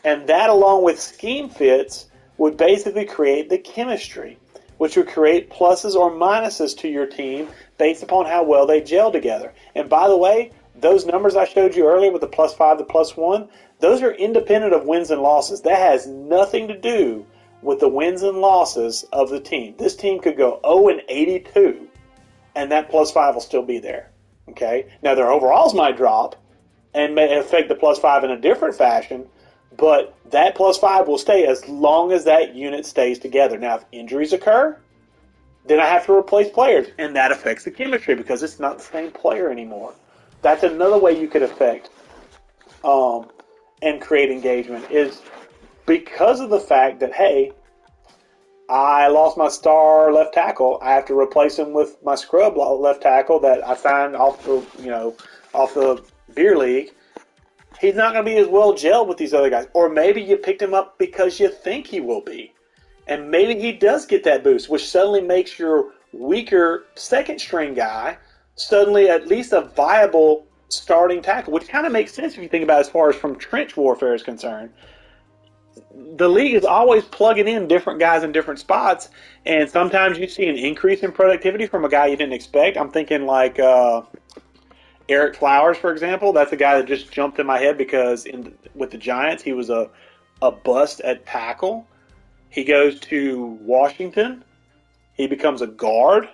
A: and that along with scheme fits would basically create the chemistry, which would create pluses or minuses to your team based upon how well they gel together. And by the way, those numbers I showed you earlier with the +5 to +1, those are independent of wins and losses. That has nothing to do with the wins and losses of the team. This team could go 0-82, and that +5 will still be there. Okay? Now, their overalls might drop and may affect the +5 in a different fashion, but that +5 will stay as long as that unit stays together. Now, if injuries occur, then I have to replace players, and that affects the chemistry because it's not the same player anymore. That's another way you could affect and create engagement is because of the fact that, hey, I lost my star left tackle. I have to replace him with my scrub left tackle that I signed off the beer league. He's not going to be as well gelled with these other guys. Or maybe you picked him up because you think he will be. And maybe he does get that boost, which suddenly makes your weaker second string guy suddenly at least a viable starting tackle, which kind of makes sense if you think about it as far as from trench warfare is concerned. The league is always plugging in different guys in different spots, and sometimes you see an increase in productivity from a guy you didn't expect. I'm thinking like Eric Flowers, for example. That's a guy that just jumped in my head because with the Giants, he was a bust at tackle. He goes to Washington. He becomes a guard,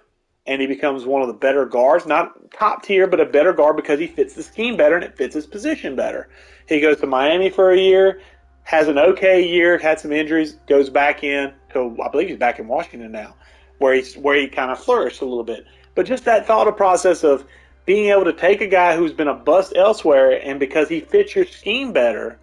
A: and he becomes one of the better guards. Not top tier, but a better guard because he fits the scheme better and it fits his position better. He goes to Miami for a year, has an okay year, had some injuries, goes back in to, I believe he's back in Washington now, where he kind of flourished a little bit. But just that thought process of being able to take a guy who's been a bust elsewhere, and because he fits your scheme better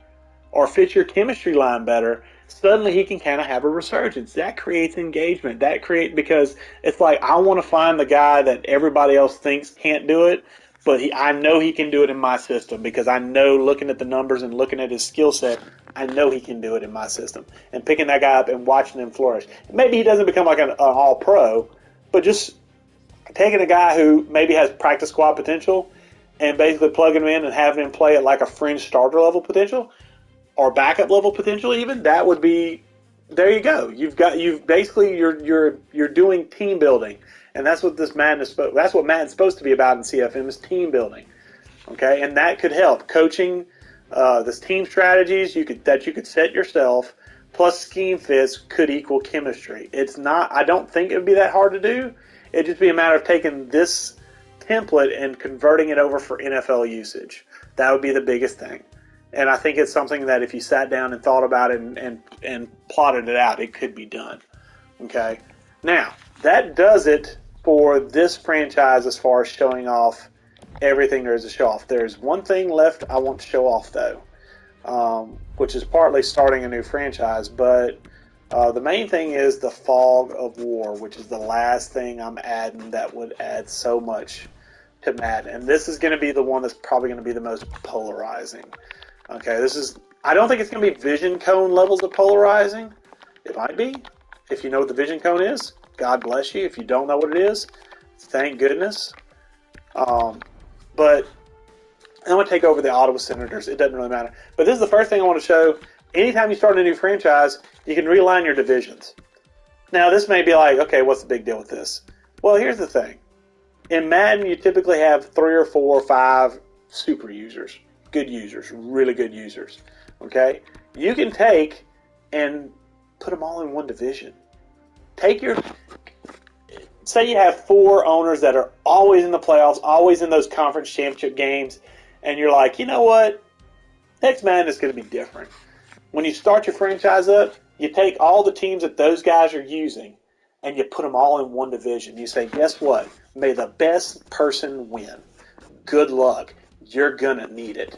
A: or fits your chemistry line better, suddenly he can kind of have a resurgence. That creates engagement. Because it's like, I want to find the guy that everybody else thinks can't do it, but I know he can do it in my system because I know, looking at the numbers and looking at his skill set, I know he can do it in my system. And picking that guy up and watching him flourish. Maybe he doesn't become like an all-pro, but just taking a guy who maybe has practice squad potential and basically plugging him in and having him play at like a fringe starter level potential or backup level potential even, that would be, there you go. You're doing team building. And that's what Madden's supposed to be about in CFM, is team building. Okay? And that could help. Coaching, this team strategies that you could set yourself, plus scheme fits could equal chemistry. I don't think it would be that hard to do. It'd just be a matter of taking this template and converting it over for NFL usage. That would be the biggest thing. And I think it's something that if you sat down and thought about it and plotted it out, it could be done. Okay? Now, that does it for this franchise as far as showing off everything there is to show off. There's one thing left I want to show off, though, which is partly starting a new franchise. But the main thing is the Fog of War, which is the last thing I'm adding that would add so much to Madden. And this is going to be the one that's probably going to be the most polarizing. Okay, I don't think it's going to be vision cone levels of polarizing. It might be. If you know what the vision cone is, God bless you. If you don't know what it is, thank goodness. But I'm going to take over the Ottawa Senators. It doesn't really matter. But this is the first thing I want to show. Anytime you start a new franchise, you can realign your divisions. Now, this may be like, okay, what's the big deal with this? Well, here's the thing. In Madden, you typically have 3 or 4 or 5 super users. Good users. Really good users. Okay? You can take and put them all in one division. Say you have 4 owners that are always in the playoffs, always in those conference championship games, and you're like, you know what? Next Madden is going to be different. When you start your franchise up, you take all the teams that those guys are using, and you put them all in one division. You say, guess what? May the best person win. Good luck. You're going to need it.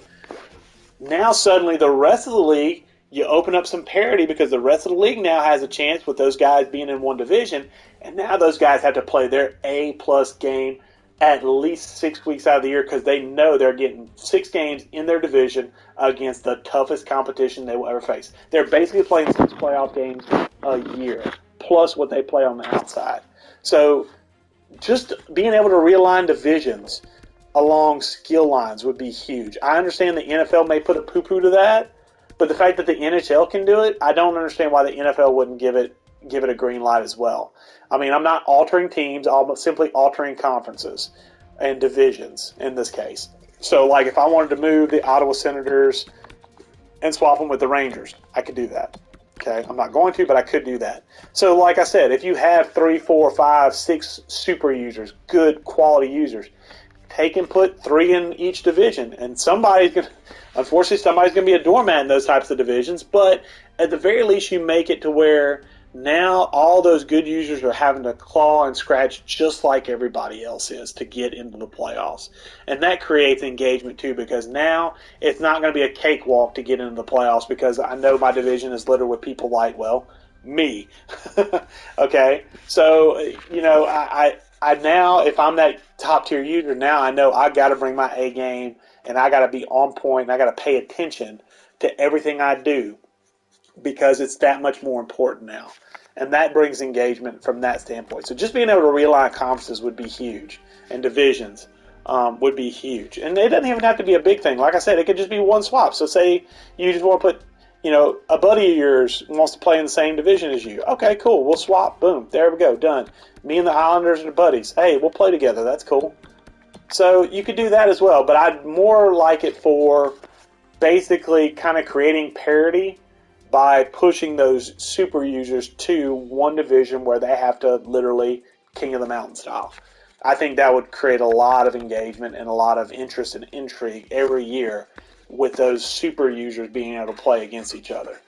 A: Now suddenly the rest of the league, you open up some parity because the rest of the league now has a chance with those guys being in one division, and now those guys have to play their A-plus game at least 6 weeks out of the year because they know they're getting 6 games in their division against the toughest competition they will ever face. They're basically playing 6 playoff games a year, plus what they play on the outside. So just being able to realign divisions along skill lines would be huge. I understand the NFL may put a poo-poo to that, but the fact that the NHL can do it, I don't understand why the NFL wouldn't give it a green light as well. I mean, I'm not altering teams, I'm simply altering conferences and divisions in this case. So, like, if I wanted to move the Ottawa Senators and swap them with the Rangers, I could do that. Okay, I'm not going to, but I could do that. So, like I said, if you have 3, 4, 5, 6 super users, good quality users, take and put 3 in each division, and unfortunately, somebody's going to be a doormat in those types of divisions, but at the very least, you make it to where now all those good users are having to claw and scratch just like everybody else is to get into the playoffs. And that creates engagement too, because now it's not going to be a cakewalk to get into the playoffs because I know my division is littered with people like, well, me. Okay? So, I now, if I'm that top tier user, now I know I got to bring my A game and I got to be on point and I got to pay attention to everything I do, because it's that much more important now. And that brings engagement from that standpoint. So just being able to realign conferences would be huge, and divisions would be huge. And it doesn't even have to be a big thing. Like I said, it could just be one swap. So say you just want to put, a buddy of yours wants to play in the same division as you. Okay, cool. We'll swap. Boom. There we go. Done. Me and the Islanders are buddies. Hey, we'll play together. That's cool. So you could do that as well. But I'd more like it for basically kind of creating parity by pushing those super users to one division where they have to literally king of the mountain style. I think that would create a lot of engagement and a lot of interest and intrigue every year with those super users being able to play against each other.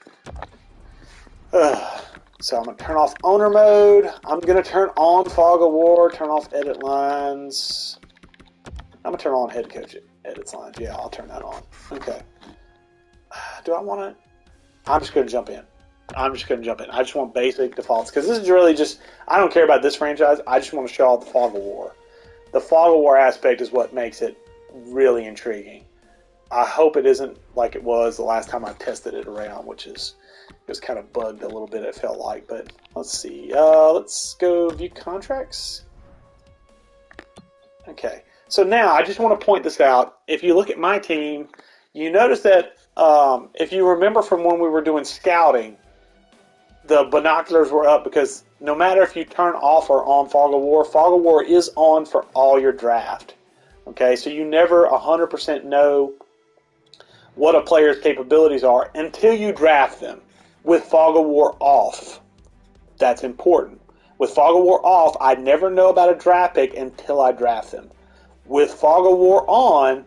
A: So I'm going to turn off owner mode. I'm going to turn on fog of war, turn off edit lines. I'm going to turn on head coach edits lines. Yeah, I'll turn that on. Okay. Do I want to? I'm just going to jump in. I just want basic defaults because this is really just, I don't care about this franchise. I just want to show off the Fog of War. The Fog of War aspect is what makes it really intriguing. I hope it isn't like it was the last time I tested it around, which is, it was kind of bugged a little bit, it felt like. But let's see. Let's go view contracts. Okay. So now I just want to point this out. If you look at my team, you notice that if you remember from when we were doing scouting, the binoculars were up because no matter if you turn off or on Fog of War is on for all your draft. Okay, so you never 100% know what a player's capabilities are until you draft them. With Fog of War off, that's important. With Fog of War off, I never know about a draft pick until I draft them. With Fog of War on,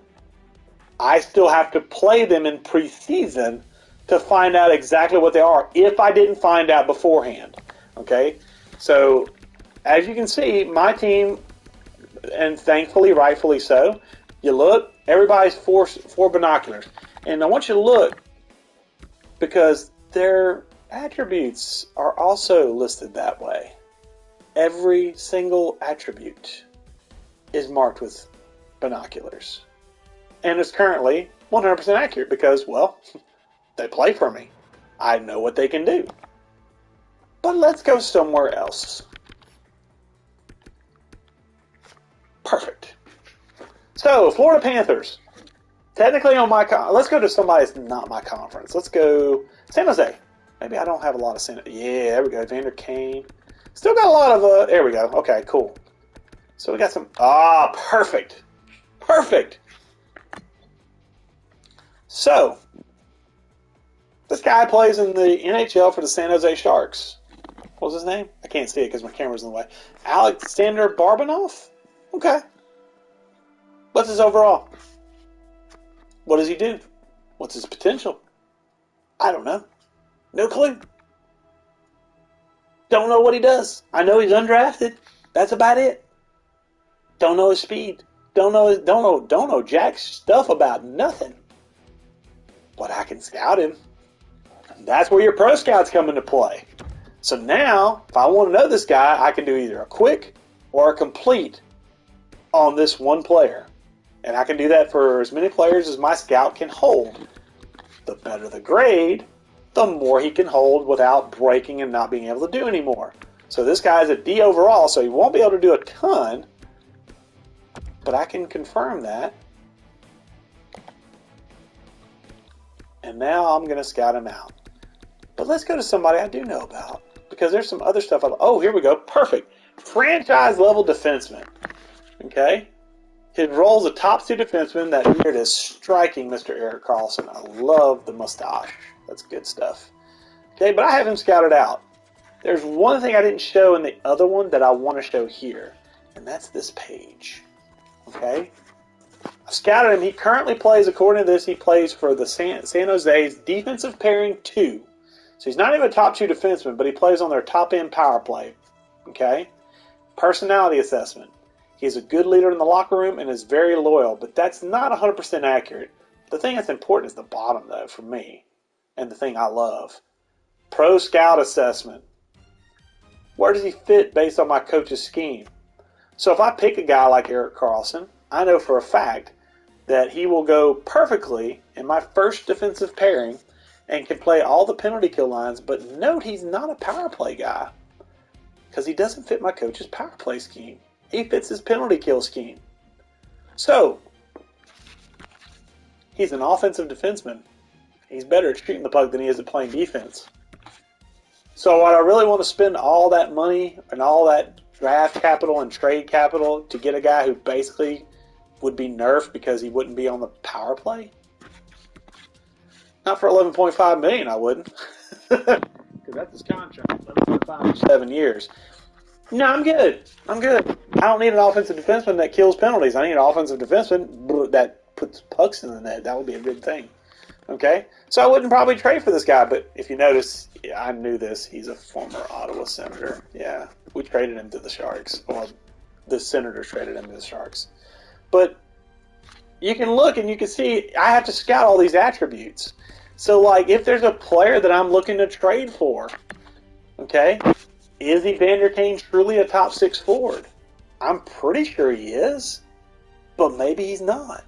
A: I still have to play them in preseason to find out exactly what they are if I didn't find out beforehand. Okay? So, as you can see, my team, and thankfully, rightfully so, you look, everybody's four binoculars. And I want you to look because their attributes are also listed that way. Every single attribute is marked with binoculars. And it's currently 100% accurate because, well, they play for me. I know what they can do. But let's go somewhere else. Perfect. So, Florida Panthers. Technically on my let's go to somebody that's not my conference. Let's go San Jose. Maybe I don't have a lot of San Jose. Yeah, there we go. Vander Kane. Still got a lot of, there we go. Okay, cool. So we got some, perfect. Perfect. So, this guy plays in the NHL for the San Jose Sharks. What was his name? I can't see it because my camera's in the way. Alexander Barabanov? Okay. What's his overall? What does he do? What's his potential? I don't know. No clue. Don't know what he does. I know he's undrafted. That's about it. Don't know his speed. Don't know jack stuff about nothing. But I can scout him. That's where your pro scouts come into play. So now, if I want to know this guy, I can do either a quick or a complete on this one player. And I can do that for as many players as my scout can hold. The better the grade, the more he can hold without breaking and not being able to do anymore. So this guy's a D overall, so he won't be able to do a ton, but I can confirm that. And now I'm going to scout him out. But let's go to somebody I do know about, because there's some other stuff. Oh, here we go. Perfect. Franchise level defenseman. Okay. His role is a top 2 defenseman. That beard is striking, Mr. Erik Karlsson. I love the mustache. That's good stuff. Okay, but I have him scouted out. There's one thing I didn't show in the other one that I want to show here, and that's this page. Okay? I've scouted him. He currently plays, according to this, he plays for the San Jose's defensive pairing 2. So he's not even a top 2 defenseman, but he plays on their top-end power play. Okay? Personality assessment. He's a good leader in the locker room and is very loyal, but that's not 100% accurate. The thing that's important is the bottom, though, for me, and the thing I love. Pro scout assessment. Where does he fit based on my coach's scheme? So if I pick a guy like Erik Karlsson, I know for a fact that he will go perfectly in my first defensive pairing and can play all the penalty kill lines, but note he's not a power play guy because he doesn't fit my coach's power play scheme. He fits his penalty kill scheme. So, he's an offensive defenseman. He's better at shooting the puck than he is at playing defense. So would I really want to spend all that money and all that draft capital and trade capital to get a guy who basically would be nerfed because he wouldn't be on the power play? Not for $11.5 million, I wouldn't. Because that's his contract, $11.5 for 7 years. No, I'm good. I'm good. I don't need an offensive defenseman that kills penalties. I need an offensive defenseman that puts pucks in the net. That would be a good thing. Okay? So I wouldn't probably trade for this guy, but if you notice, yeah, I knew this. He's a former Ottawa Senator. Yeah, we traded him to the Sharks. Well, the Senators traded him to the Sharks. But you can look and you can see I have to scout all these attributes. So, like, if there's a player that I'm looking to trade for, okay, is Evander Kane truly a top 6 forward? I'm pretty sure he is, but maybe he's not.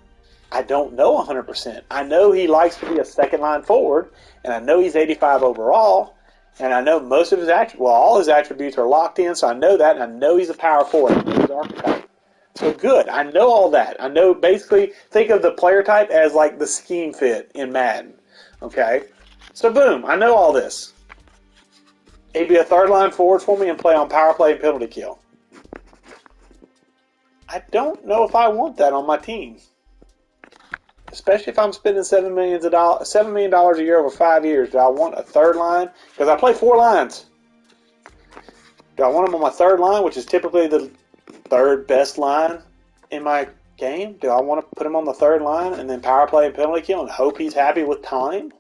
A: I don't know 100%. I know he likes to be a second-line forward, and I know he's 85 overall, and I know most of his all his attributes are locked in, so I know that, and I know he's a power forward. I know he's archetype. So good. I know all that. I know, basically, think of the player type as like the scheme fit in Madden. Okay? So boom, I know all this. He'd be a third-line forward for me and play on power play and penalty kill. I don't know if I want that on my team. Especially if I'm spending $7 million a year over 5 years. Do I want a third line? Because I play 4 lines. Do I want him on my third line, which is typically the third best line in my game? Do I want to put him on the third line and then power play and penalty kill and hope he's happy with time?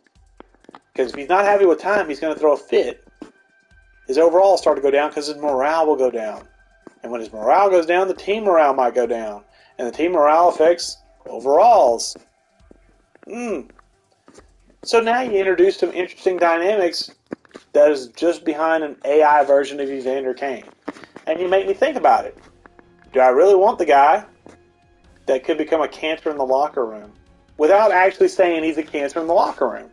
A: Because if he's not happy with time, he's going to throw a fit. His overall will start to go down because his morale will go down. And when his morale goes down, the team morale might go down. And the team morale affects overalls. So now you introduce some interesting dynamics that is just behind an AI version of Evander Kane. And you make me think about it. Do I really want the guy that could become a cancer in the locker room without actually saying he's a cancer in the locker room?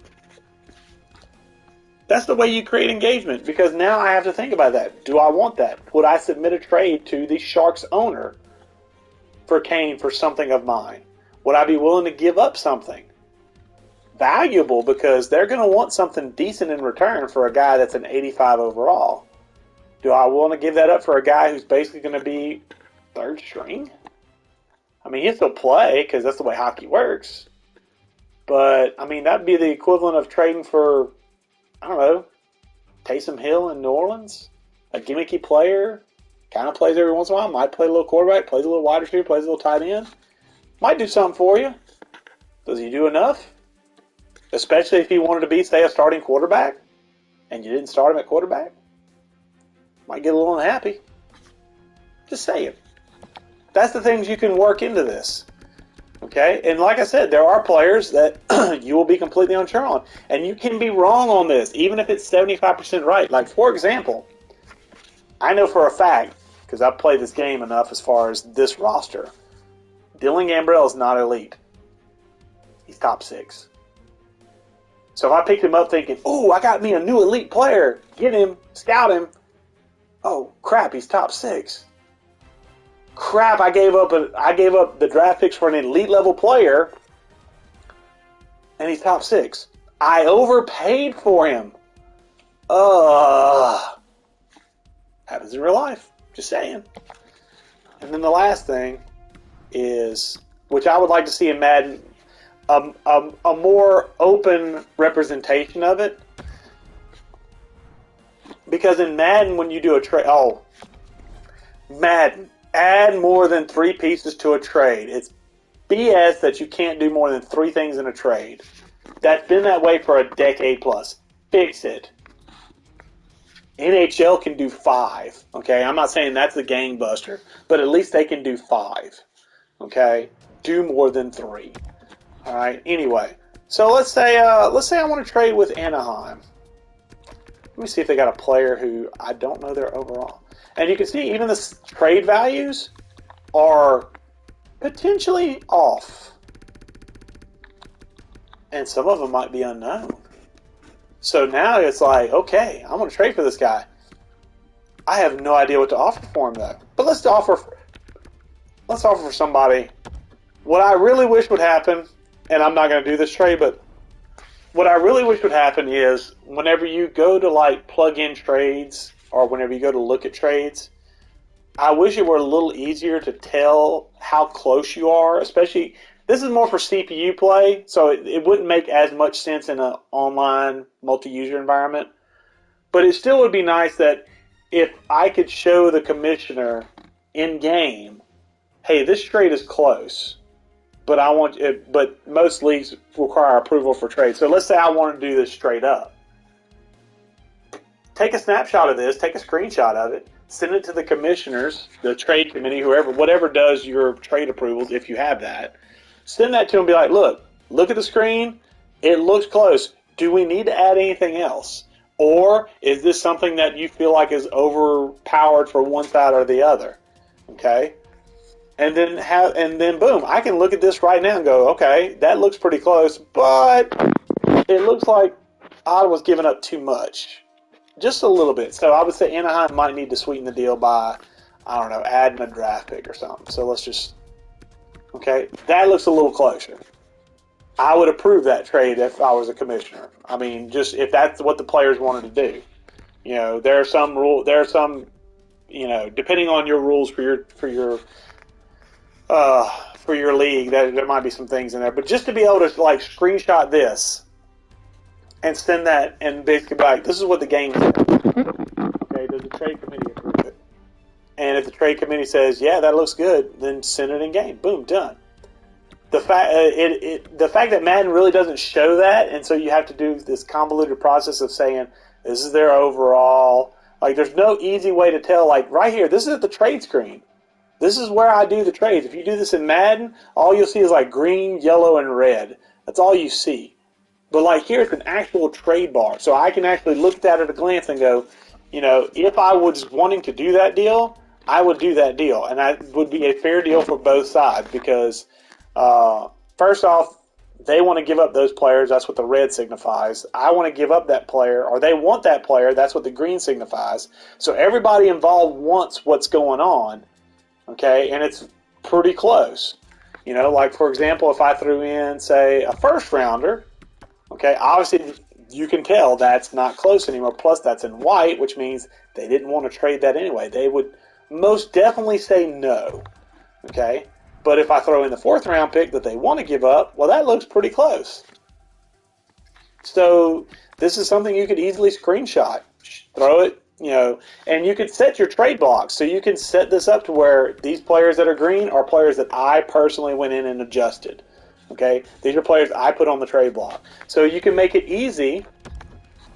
A: That's the way you create engagement, because now I have to think about that. Do I want that? Would I submit a trade to the Sharks owner for Kane for something of mine? Would I be willing to give up something valuable because they're going to want something decent in return for a guy that's an 85 overall? Do I want to give that up for a guy who's basically going to be third string? I mean, he'll still play because that's the way hockey works. But, I mean, that'd be the equivalent of trading for, I don't know, Taysom Hill in New Orleans, a gimmicky player, kind of plays every once in a while, might play a little quarterback, plays a little wide receiver, plays a little tight end, might do something for you. Does he do enough? Especially if he wanted to be, say, a starting quarterback, and you didn't start him at quarterback. Might get a little unhappy. Just saying. That's the things you can work into this. Okay, and like I said, there are players that you will be completely unsure on. And you can be wrong on this, even if it's 75% right. Like, for example, I know for a fact, because I've played this game enough as far as this roster, Dylan Gambrell is not elite. He's top 6. So if I picked him up thinking, oh, I got me a new elite player, get him, scout him. Oh crap, he's top 6. Crap, I gave up the draft picks for an elite level player, and he's top 6. I overpaid for him. Happens in real life. Just saying. And then the last thing is, which I would like to see in Madden, a more open representation of it. Because in Madden, when you do a trade, Madden, add more than 3 pieces to a trade. It's BS that you can't do more than 3 things in a trade. That's been that way for a decade plus. Fix it. NHL can do 5. Okay, I'm not saying that's the gangbuster, but at least they can do 5. Okay, do more than 3. All right. Anyway, so let's say I want to trade with Anaheim. Let me see if they got a player who I don't know their overall. And you can see even the trade values are potentially off. And some of them might be unknown. So now it's like, okay, I'm going to trade for this guy. I have no idea what to offer for him though. But let's offer for somebody. What I really wish would happen, and I'm not going to do this trade, but what I really wish would happen is whenever you go to like plug in trades or whenever you go to look at trades, I wish it were a little easier to tell how close you are, especially this is more for CPU play, so it wouldn't make as much sense in an online multi-user environment. But it still would be nice that if I could show the commissioner in game, hey, this trade is close. But but most leagues require approval for trade. So let's say I want to do this straight up. Take a snapshot of this, take a screenshot of it, send it to the commissioners, the trade committee, whatever does your trade approvals, if you have that. Send that to them and be like, look at the screen. It looks close. Do we need to add anything else? Or is this something that you feel like is overpowered for one side or the other? Okay? And then boom, I can look at this right now and go, okay, that looks pretty close, but it looks like Ottawa's giving up too much. Just a little bit. So I would say Anaheim might need to sweeten the deal by, I don't know, adding a draft pick or something. So let's just, okay, that looks a little closer. I would approve that trade if I was a commissioner. I mean, just if that's what the players wanted to do. You know, there are some, depending on your rules for your league, that there might be some things in there. But just to be able to like screenshot this and send that and basically be like, this is what the game says. Okay, does the trade committee approve it? And if the trade committee says, yeah, that looks good, then send it in game. Boom, done. The fact that Madden really doesn't show that, and so you have to do this convoluted process of saying, this is their overall. Like, there's no easy way to tell. Like, right here, this is at the trade screen. This is where I do the trades. If you do this in Madden, all you'll see is like green, yellow, and red. That's all you see. But like here, it's an actual trade bar. So I can actually look at that at a glance and go, if I was wanting to do that deal, I would do that deal. And that would be a fair deal for both sides because, first off, they want to give up those players. That's what the red signifies. I want to give up that player, or they want that player. That's what the green signifies. So everybody involved wants what's going on. Okay, and it's pretty close. Like for example, if I threw in, say, a first rounder, okay, obviously you can tell that's not close anymore. Plus, that's in white, which means they didn't want to trade that anyway. They would most definitely say no. Okay, but if I throw in the 4th round pick that they want to give up, well, that looks pretty close. So this is something you could easily screenshot, throw it. And you could set your trade blocks. So you can set this up to where these players that are green are players that I personally went in and adjusted. Okay? These are players I put on the trade block. So you can make it easy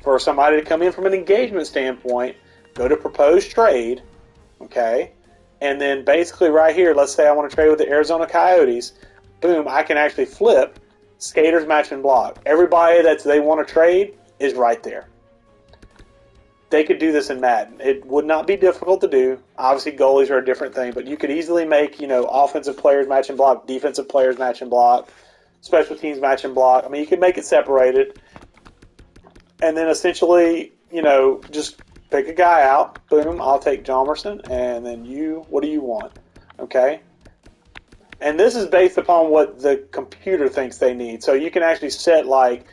A: for somebody to come in from an engagement standpoint, go to proposed trade, okay? And then basically right here, let's say I want to trade with the Arizona Coyotes. Boom, I can actually flip skaters, match, and block. Everybody that they want to trade is right there. they could do this in Madden. It would not be difficult to do. Obviously, goalies are a different thing, but you could easily make, offensive players match and block, defensive players match and block, special teams match and block. I mean, you could make it separated, and then essentially, just pick a guy out. Boom, I'll take Jomerson, and then what do you want? Okay? And this is based upon what the computer thinks they need. So you can actually set, like,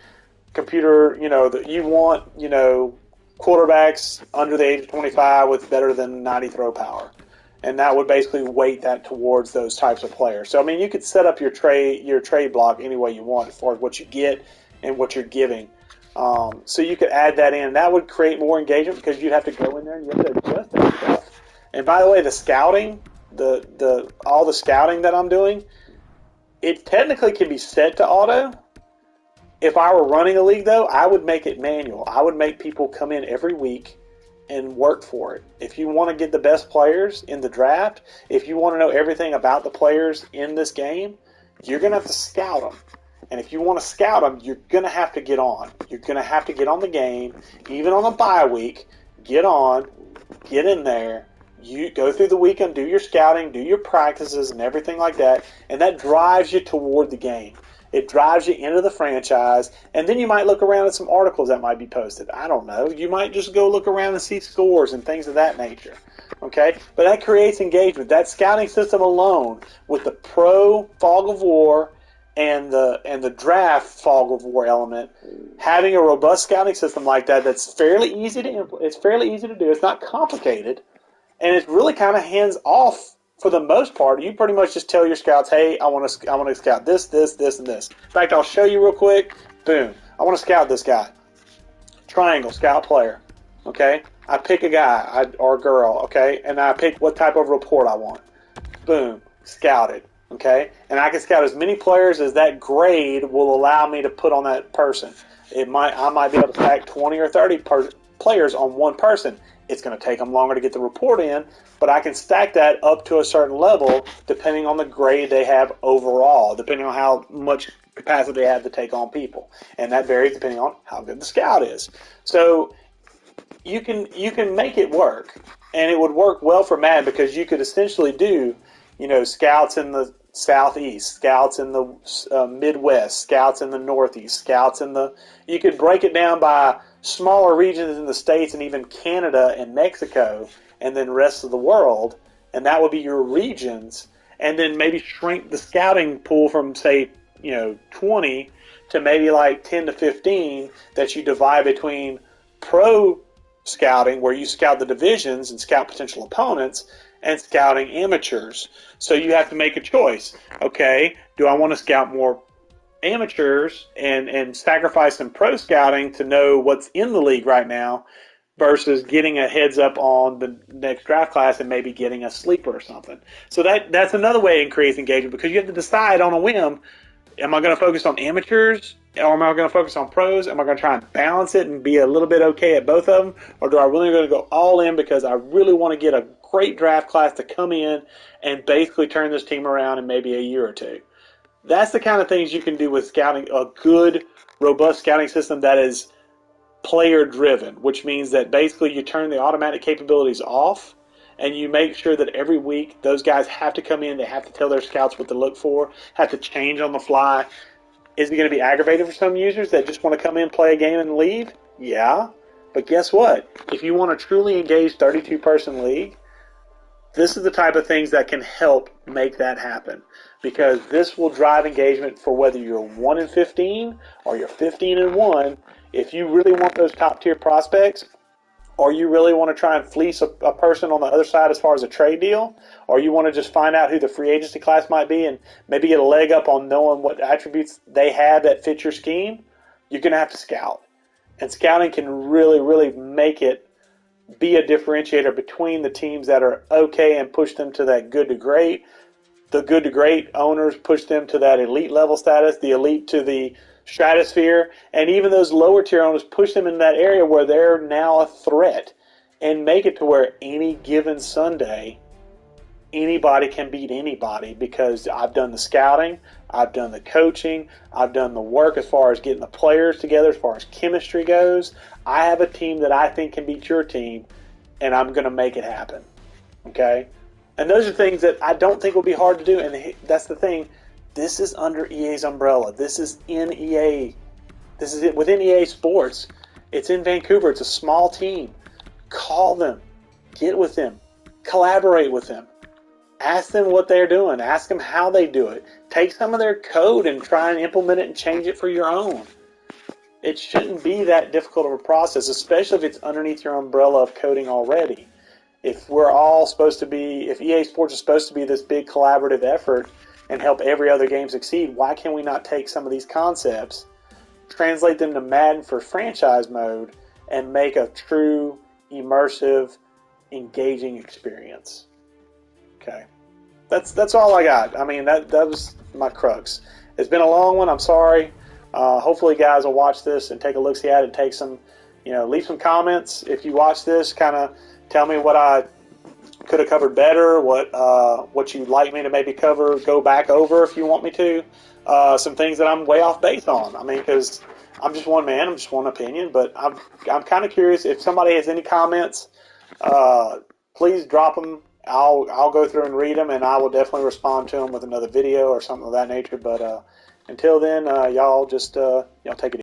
A: computer, that you want, quarterbacks under the age of 25 with better than 90 throw power. And that would basically weight that towards those types of players. So, I mean, you could set up your trade block any way you want as far as what you get and what you're giving. So you could add that in. That would create more engagement because you'd have to go in there and you have to adjust that stuff. And by the way, the scouting, all the scouting that I'm doing, it technically can be set to auto. If I were running a league, though, I would make it manual. I would make people come in every week and work for it. If you want to get the best players in the draft, if you want to know everything about the players in this game, you're going to have to scout them. And if you want to scout them, you're going to have to get on. You're going to have to get on the game, even on a bye week. Get on, get in there. You go through the weekend, do your scouting, do your practices and everything like that, and that drives you toward the game. It drives you into the franchise, and then you might look around at some articles that might be posted. I don't know. You might just go look around and see scores and things of that nature. Okay? But that creates engagement. That scouting system alone, with the pro fog of war and the draft fog of war element, having a robust scouting system like that, that's fairly easy to it's fairly easy to do. It's not complicated, and it's really kind of hands off. For the most part, you pretty much just tell your scouts, hey, I want to scout this, and this. In fact, I'll show you real quick. Boom. I want to scout this guy. Triangle, scout player. Okay? I pick a guy or a girl, okay? And I pick what type of report I want. Boom. Scouted. Okay? And I can scout as many players as that grade will allow me to put on that person. I might be able to stack 20 or 30 players on one person. It's going to take them longer to get the report in, but I can stack that up to a certain level depending on the grade they have overall, depending on how much capacity they have to take on people. And that varies depending on how good the scout is. So you can make it work, and it would work well for Madden because you could essentially do, scouts in the Southeast, scouts in the Midwest, scouts in the Northeast, scouts in the... You could break it down by smaller regions in the States and even Canada and Mexico and then rest of the world, and that would be your regions, and then maybe shrink the scouting pool from, say, 20 to maybe like 10 to 15 that you divide between pro scouting, where you scout the divisions and scout potential opponents, and scouting amateurs. So you have to make a choice. Okay, do I want to scout more amateurs and sacrifice some pro scouting to know what's in the league right now versus getting a heads up on the next draft class and maybe getting a sleeper or something. So that's another way to increase engagement, because you have to decide on a whim, am I going to focus on amateurs or am I going to focus on pros? Am I going to try and balance it and be a little bit okay at both of them, or do I really going to go all in because I really want to get a great draft class to come in and basically turn this team around in maybe a year or two? That's the kind of things you can do with scouting, a good, robust scouting system that is player-driven, which means that basically you turn the automatic capabilities off and you make sure that every week those guys have to come in, they have to tell their scouts what to look for, have to change on the fly. Is it going to be aggravating for some users that just want to come in, play a game, and leave? Yeah. But guess what? If you want a truly engaged 32-person league, this is the type of things that can help make that happen, because this will drive engagement for whether you're 1-15 or you're 15-1. If you really want those top-tier prospects, or you really want to try and fleece a person on the other side as far as a trade deal, or you want to just find out who the free agency class might be and maybe get a leg up on knowing what attributes they have that fit your scheme, you're going to have to scout. And scouting can really, really make it be a differentiator between the teams that are okay and push them to that good to great. The good to great owners push them to that elite level status, the elite to the stratosphere, and even those lower tier owners push them in that area where they're now a threat and make it to where any given Sunday, anybody can beat anybody because I've done the scouting, I've done the coaching, I've done the work as far as getting the players together, as far as chemistry goes. I have a team that I think can beat your team, and I'm going to make it happen. Okay? And those are things that I don't think will be hard to do, and that's the thing. This is under EA's umbrella. This is in EA. This is it within EA Sports. It's in Vancouver. It's a small team. Call them. Get with them. Collaborate with them. Ask them what they're doing. Ask them how they do it. Take some of their code and try and implement it and change it for your own. It shouldn't be that difficult of a process, especially if it's underneath your umbrella of coding already. If we're all supposed to be, if EA Sports is supposed to be this big collaborative effort and help every other game succeed, why can we not take some of these concepts, translate them to Madden for franchise mode, and make a true, immersive, engaging experience? Okay. That's all I got. I mean, that was my crux. It's been a long one. I'm sorry. Hopefully guys will watch this and take a look-see at it and take some, leave some comments. If you watch this, kind of tell me what I could have covered better, what you'd like me to maybe go back over if you want me to. Some things that I'm way off base on. I mean, because I'm just one man, I'm just one opinion, but I'm kind of curious if somebody has any comments. Please drop them. I'll go through and read them, and I will definitely respond to them with another video or something of that nature. But until then, y'all take it easy.